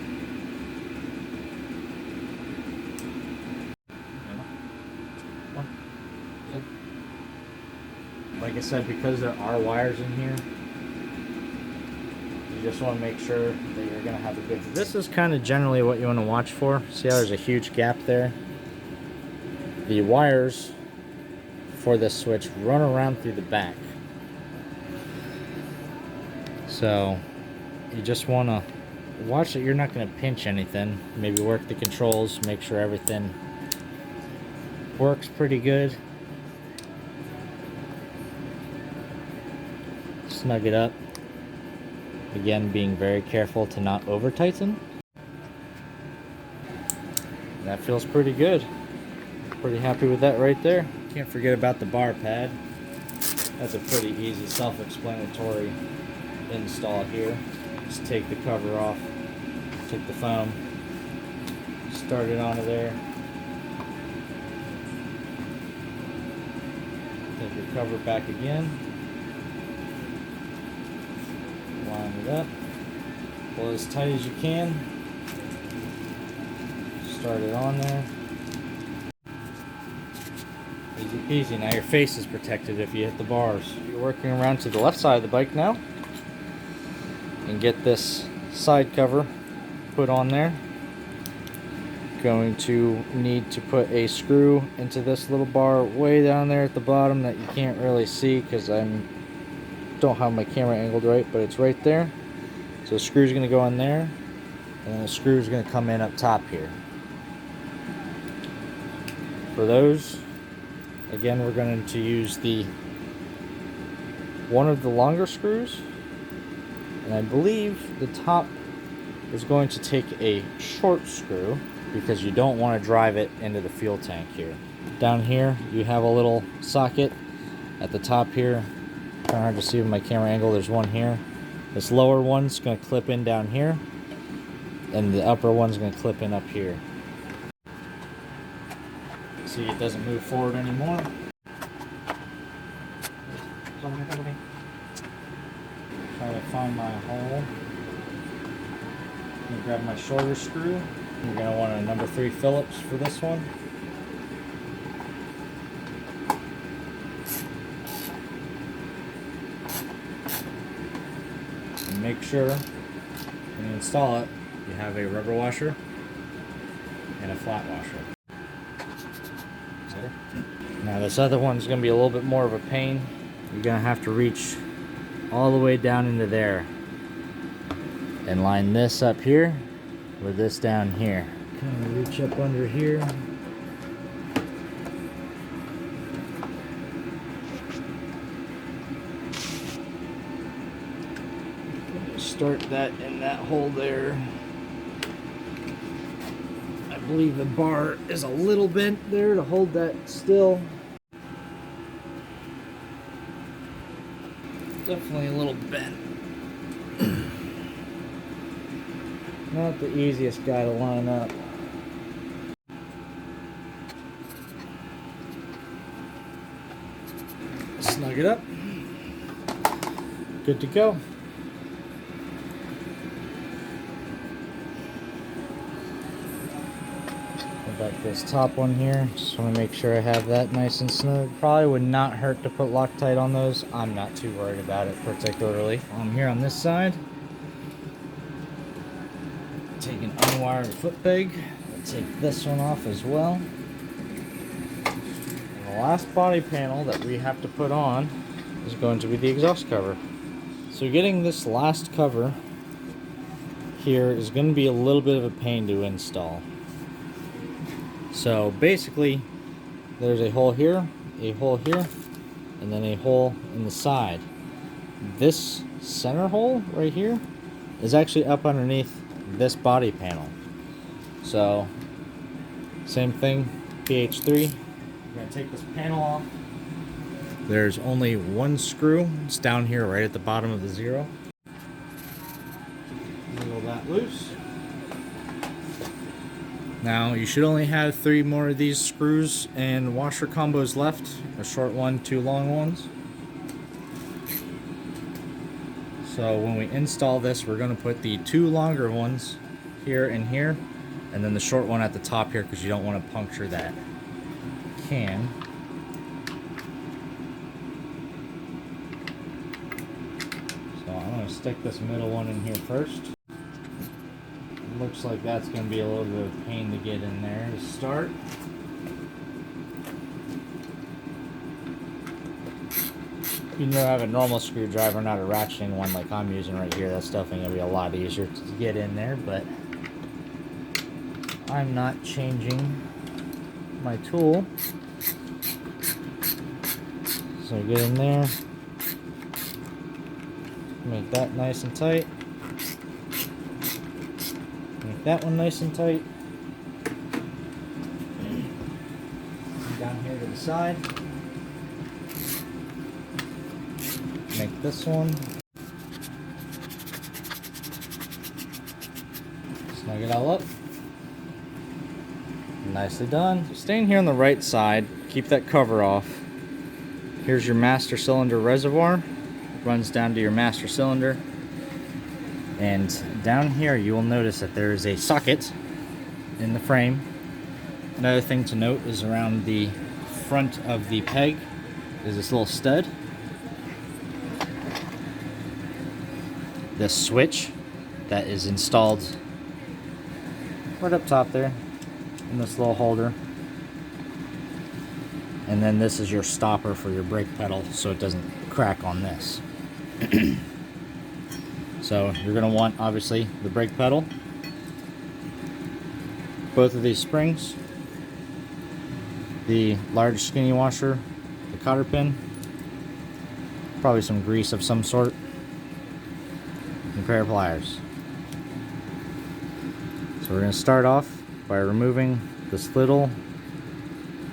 Like I said, because there are wires in here, you just want to make sure that you're going to have a good... This is kind of generally what you want to watch for. See how there's a huge gap there? The wires for this switch run around through the back. So you just want to watch that you're not going to pinch anything. Maybe work the controls, make sure everything works pretty good. Snug it up. Again, being very careful to not over tighten. That feels pretty good. Pretty happy with that right there. Can't forget about the bar pad. That's a pretty easy self-explanatory install here. Just take the cover off, take the foam, start it onto there. Take your cover back again. Line it up. Pull as tight as you can. Start it on there. Easy peasy. Now your face is protected if you hit the bars. You're working around to the left side of the bike now. And get this side cover put on there. Going to need to put a screw into this little bar way down there at the bottom that you can't really see because don't have my camera angled right, but it's right there. So the screw's going to go in there, and then the screw's going to come in up top here. For those, again, we're going to use one of the longer screws, and I believe the top is going to take a short screw because you don't want to drive it into the fuel tank here. Down here, you have a little socket at the top here. Kind of hard to see with my camera angle. There's one here. This lower one's going to clip in down here, and the upper one's going to clip in up here. See, it doesn't move forward anymore. Try to find my hole. I'm going to grab my shorter screw. You're going to want a No.3 Phillips for this one. And make sure when you install it, you have a rubber washer and a flat washer. better. Now this other one's gonna be a little bit more of a pain. You're gonna have to reach all the way down into there and line this up here with this down here. Kind of reach up under here. Start that in that hole there. I believe the bar is a little bent there to hold that still. Definitely a little bent. Not the easiest guy to line up. Snug it up. Good to go. Back this top one here, just want to make sure I have that nice and snug. Probably would not hurt to put Loctite on those. I'm not too worried about it particularly. I'm here on this side. Take an unwired foot peg. I'll take this one off as well. And the last body panel that we have to put on is going to be the exhaust cover. So getting this last cover here is going to be a little bit of a pain to install. So basically, there's a hole here, and then a hole in the side. This center hole right here is actually up underneath this body panel. So, same thing, PH3. We're gonna take this panel off. There's only one screw. It's down here right at the bottom of the zero. Wiggle that loose. Now you should only have 3 more of these screws and washer combos left. A short one, 2 long ones. So when we install this, we're going to put the 2 longer ones here and here, and then the short one at the top here because you don't want to puncture that can. So I'm going to stick this middle one in here first. Looks like that's going to be a little bit of a pain to get in there to start. If you have a normal screwdriver, not a ratcheting one like I'm using right here, that's definitely going to be a lot easier to get in there, but I'm not changing my tool. So get in there, make that nice and tight. That one nice and tight. Down here to the side. Make this one. Snug it all up. Nicely done. Staying here on the right side, keep that cover off. Here's your master cylinder reservoir. It runs down to your master cylinder. And down here you will notice that there is a socket in the frame. Another thing to note is around the front of the peg is this little stud. This switch that is installed right up top there in this little holder. And then this is your stopper for your brake pedal so it doesn't crack on this. So you're going to want, obviously, the brake pedal, both of these springs, the large skinny washer, the cotter pin, probably some grease of some sort, and a pair of pliers. So we're going to start off by removing this little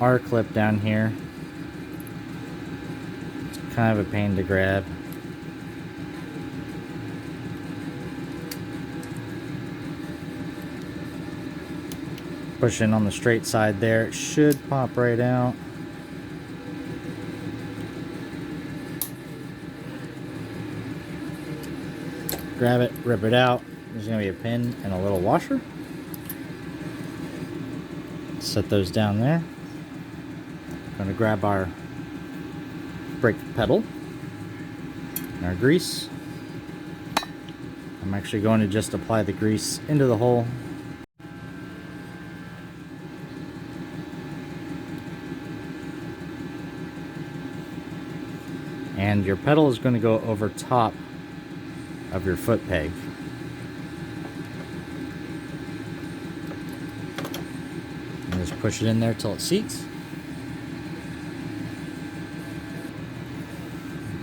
R-clip down here. It's kind of a pain to grab. Push in on the straight side there, it should pop right out. Grab it, rip it out. There's going to be a pin and a little washer. Set those down there. Going to grab our brake pedal and our grease. I'm actually going to just apply the grease into the hole. and your pedal is going to go over top of your foot peg. And just push it in there till it seats.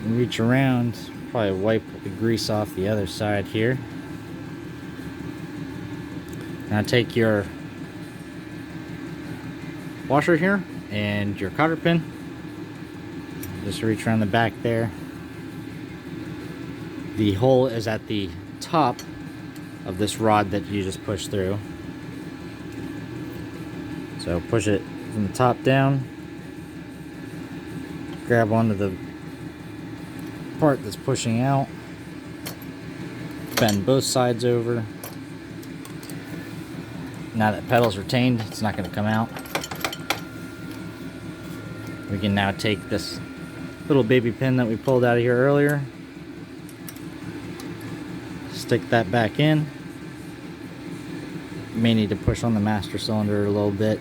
And reach around, probably wipe the grease off the other side here. Now take your washer here and your cotter pin. Just reach around the back there. The hole is at the top of this rod that you just pushed through. So push it from the top down. Grab onto the part that's pushing out. Bend both sides over. Now that pedal's retained, it's not going to come out. We can now take this little baby pin that we pulled out of here earlier, stick that back in. You may need to push on the master cylinder a little bit,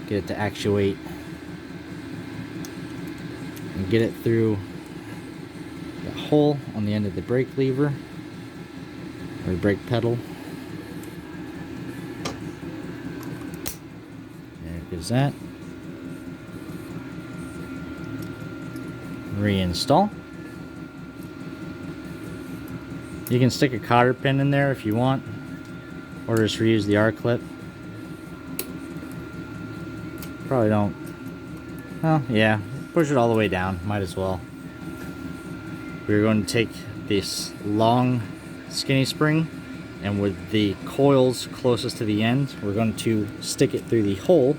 get it to actuate, and get it through the hole on the end of the brake lever or the brake pedal. There goes that. Reinstall. You can stick a cotter pin in there if you want, or just reuse the R-clip. Probably don't. Well, yeah, push it all the way down, might as well. We're going to take this long skinny spring, and with the coils closest to the end, we're going to stick it through the hole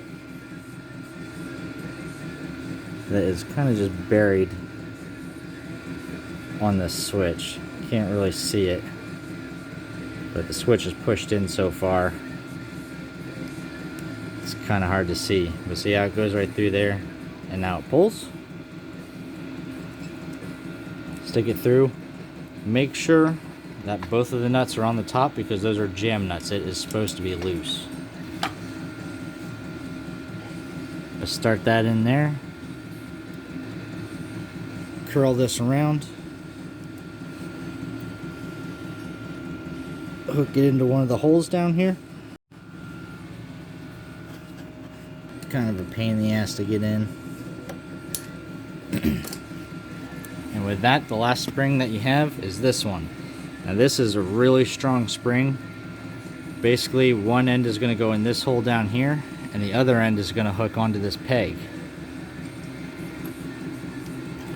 that is kind of just buried on this switch. Can't really see it, but the switch is pushed in so far it's kind of hard to see, but see how it goes right through there, and now it pulls. Stick it through. Make sure that both of the nuts are on the top because those are jam nuts. It is supposed to be loose. Let's start that in there. Curl this around. Hook it into one of the holes down here. Kind of a pain in the ass to get in. And with that, the last spring that you have is this one. Now this is a really strong spring. Basically, one end is going to go in this hole down here, and the other end is going to hook onto this peg.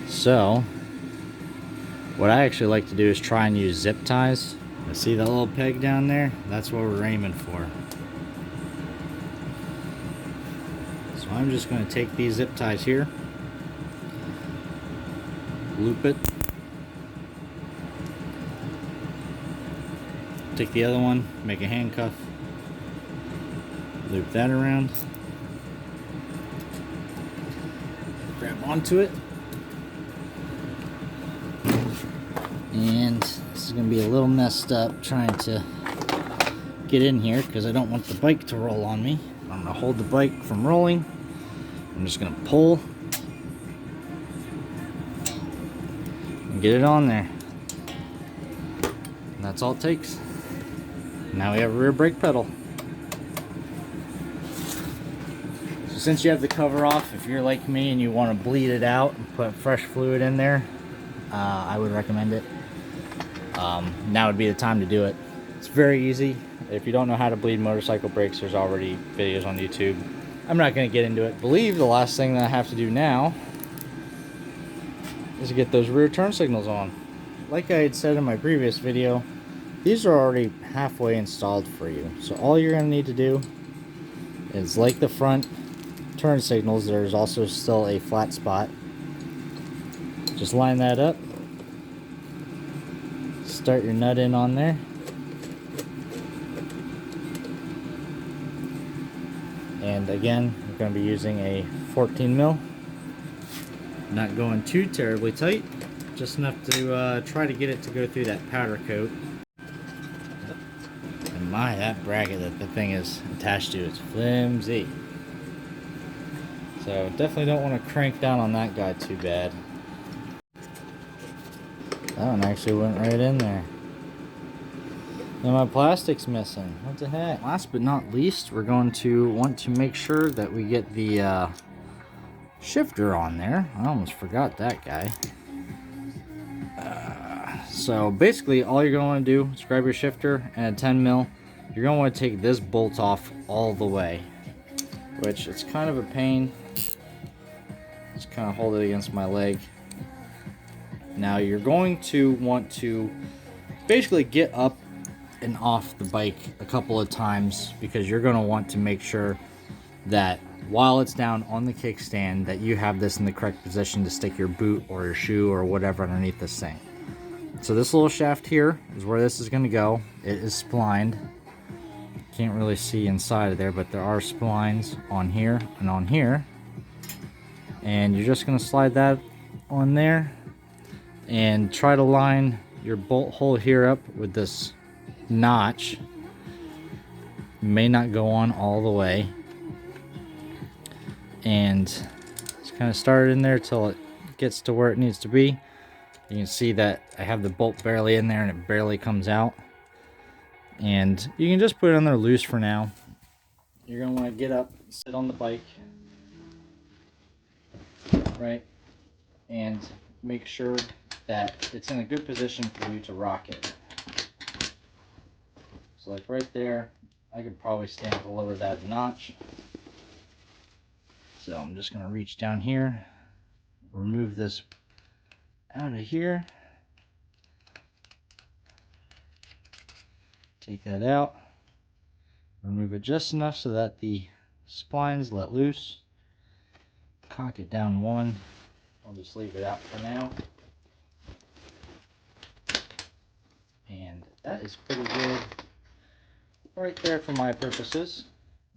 So what I actually like to do is try and use zip ties. See that little peg down there? That's what we're aiming for. So I'm just going to take these zip ties here, loop it, take the other one, make a handcuff, loop that around, grab onto it, and this is going to be a little messed up trying to get in here because I don't want the bike to roll on me. I'm going to hold the bike from rolling. I'm just going to pull and get it on there. And that's all it takes. Now we have a rear brake pedal. So since you have the cover off, if you're like me and you want to bleed it out and put fresh fluid in there, I would recommend it. Now would be the time to do it. It's very easy. If you don't know how to bleed motorcycle brakes, there's already videos on YouTube. I'm not going to get into it. I believe the last thing that I have to do now is to get those rear turn signals on. Like I had said in my previous video, these are already halfway installed for you. So all you're going to need to do is, like the front turn signals, there's also still a flat spot. Just line that up. Start your nut in on there. And again, we're going to be using a 14 mil. Not going too terribly tight, just enough to try to get it to go through that powder coat. And my, that bracket that the thing is attached to is flimsy. So definitely don't want to crank down on that guy too bad. That one actually went right in there. And my plastic's missing. What the heck? Last but not least, we're going to want to make sure that we get the shifter on there. I almost forgot that guy. So basically, all you're going to want to do is grab your shifter and a 10 mil. You're going to want to take this bolt off all the way, which it's kind of a pain. Just kind of hold it against my leg. Now you're going to want to basically get up and off the bike a couple of times, because you're going to want to make sure that while it's down on the kickstand that you have this in the correct position to stick your boot or your shoe or whatever underneath this thing. So this little shaft here is where this is going to go. It is splined. Can't really see inside of there, but there are splines on here and on here. And you're just going to slide that on there and try to line your bolt hole here up with this notch. May not go on all the way, and just kind of start it in there till it gets to where it needs to be. You can see that I have the bolt barely in there and it barely comes out, and you can just put it on there loose for now. You're going to want to get up, sit on the bike, right, and make sure that it's in a good position for you to rock it. So like right there, I could probably stand to lower that a notch. So I'm just going to reach down here, remove this out of here, take that out, remove it just enough so that the splines let loose, cock it down one. I'll just leave it out for now. And that is pretty good right there for my purposes.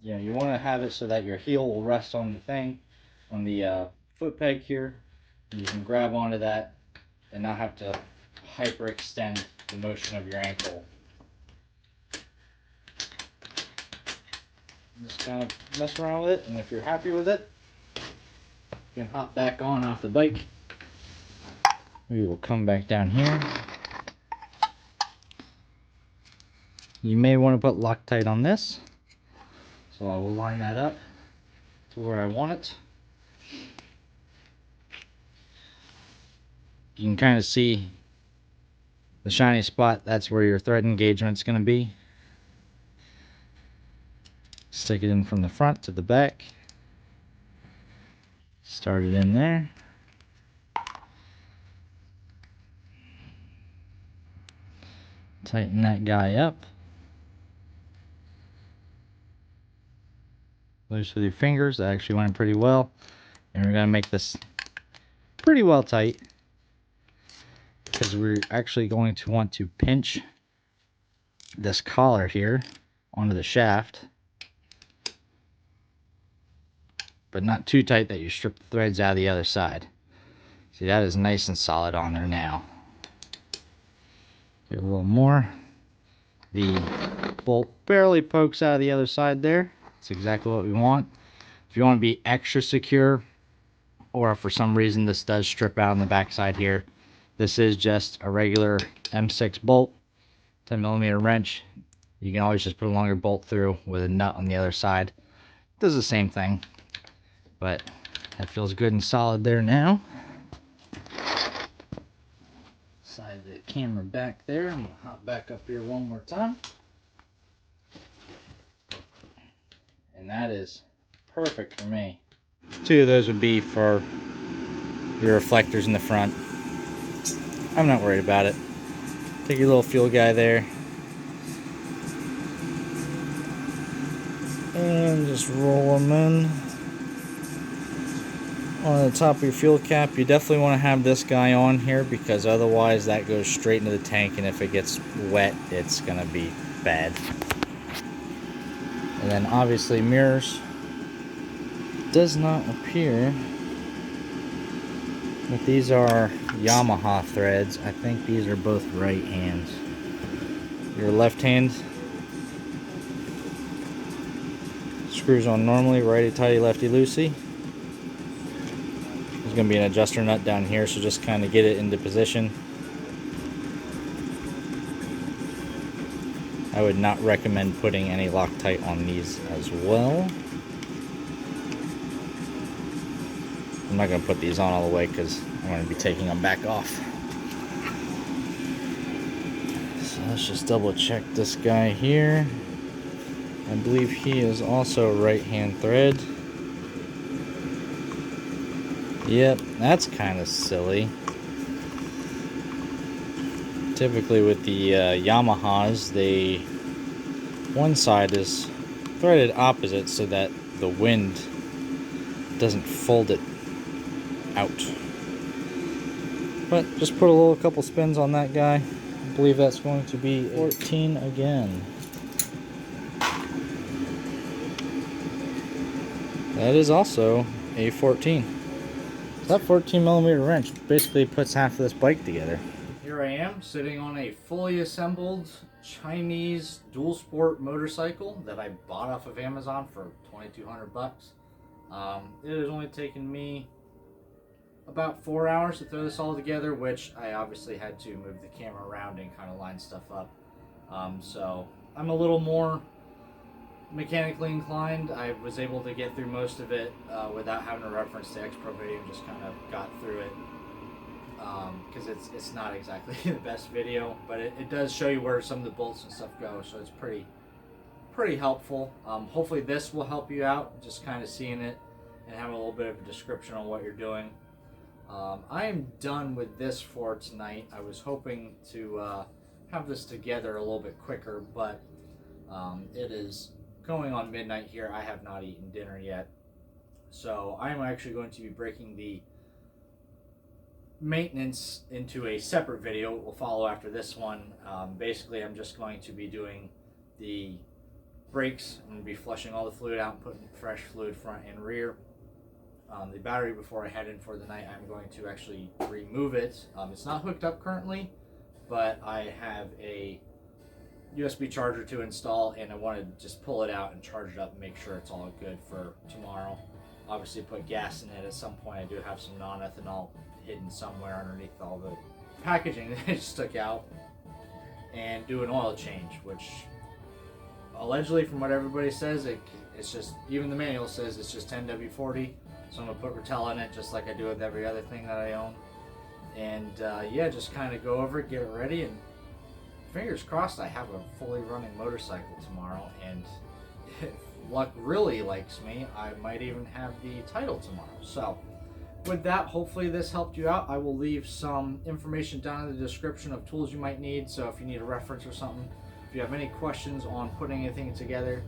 Yeah, you want to have it so that your heel will rest on the thing, on the foot peg here. You can grab onto that and not have to hyperextend the motion of your ankle. Just kind of mess around with it, and if you're happy with it, you can hop back on off the bike. We will come back down here. You may want to put Loctite on this, so I will line that up to where I want it. You can kind of see the shiny spot. That's where your thread engagement is going to be. Stick it in from the front to the back. Start it in there. Tighten that guy up. Loose with your fingers. That actually went pretty well. And we're going to make this pretty well tight, because we're actually going to want to pinch this collar here onto the shaft, but not too tight that you strip the threads out of the other side. See, that is nice and solid on there now. Get a little more. The bolt barely pokes out of the other side there. That's exactly what we want. If you want to be extra secure, or if for some reason this does strip out on the back side here, this is just a regular M6 bolt, 10mm wrench. You can always just put a longer bolt through with a nut on the other side. It does the same thing, but that feels good and solid there now. Slide the camera back there. I'm gonna hop back up here one more time. And that is perfect for me. Two of those would be for your reflectors in the front. I'm not worried about it. Take your little fuel guy there. And just roll them in on the top of your fuel cap. You definitely want to have this guy on here, because otherwise that goes straight into the tank, and if it gets wet, it's going to be bad. And then obviously mirrors. Does not appear that these are Yamaha threads. I think these are both right hands. Your left hand screws on normally, righty tighty, lefty loosey. There's going to be an adjuster nut down here, so just kind of get it into position. I would not recommend putting any Loctite on these as well. I'm not going to put these on all the way because I'm going to be taking them back off. So let's just double check this guy here. I believe he is also right-hand thread. Yep, that's kind of silly. Typically with the Yamahas, one side is threaded opposite so that the wind doesn't fold it out. But just put a couple spins on that guy. I believe that's going to be 14 again. That is also a 14. So that 14mm wrench basically puts half of this bike together. Here I am sitting on a fully assembled Chinese dual sport motorcycle that I bought off of Amazon for 2,200 bucks. It has only taken me about 4 hours to throw this all together, which I obviously had to move the camera around and kind of line stuff up. So I'm a little more mechanically inclined. I was able to get through most of it without having to reference the X Pro video, and just kind of got through it because it's not exactly the best video, but it does show you where some of the bolts and stuff go, so it's pretty helpful. Hopefully this will help you out, just kind of seeing it and having a little bit of a description on what you're doing. I am done with this for tonight. I was hoping to have this together a little bit quicker, but it is going on midnight here. I have not eaten dinner yet, so I'm actually going to be breaking the maintenance into a separate video. It will follow after this one. Basically, I'm just going to be doing the brakes. I'm going to be flushing all the fluid out and putting fresh fluid front and rear. The battery, before I head in for the night, I'm going to actually remove it. It's not hooked up currently, but I have a USB charger to install, and I want to just pull it out and charge it up and make sure it's all good for tomorrow. Obviously put gas in it at some point. I do have some non-ethanol hidden somewhere underneath all the packaging that I just took out, and do an oil change, which allegedly, from what everybody says, it's just, even the manual says it's just 10W40. So I'm going to put Ratel in it just like I do with every other thing that I own. And yeah, just kind of go over it, get it ready, and fingers crossed I have a fully running motorcycle tomorrow. And if luck really likes me, I might even have the title tomorrow. So with that, hopefully this helped you out. I will leave some information down in the description of tools you might need. So if you need a reference or something, if you have any questions on putting anything together,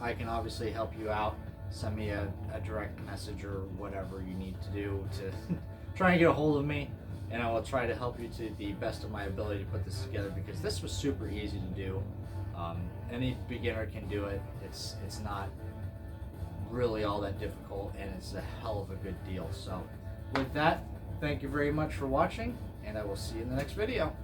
I can obviously help you out. Send me a direct message or whatever you need to do to try and get a hold of me, and I will try to help you to the best of my ability to put this together, because this was super easy to do. Any beginner can do it. It's not really all that difficult, and it's a hell of a good deal. So with that, thank you very much for watching, and I will see you in the next video.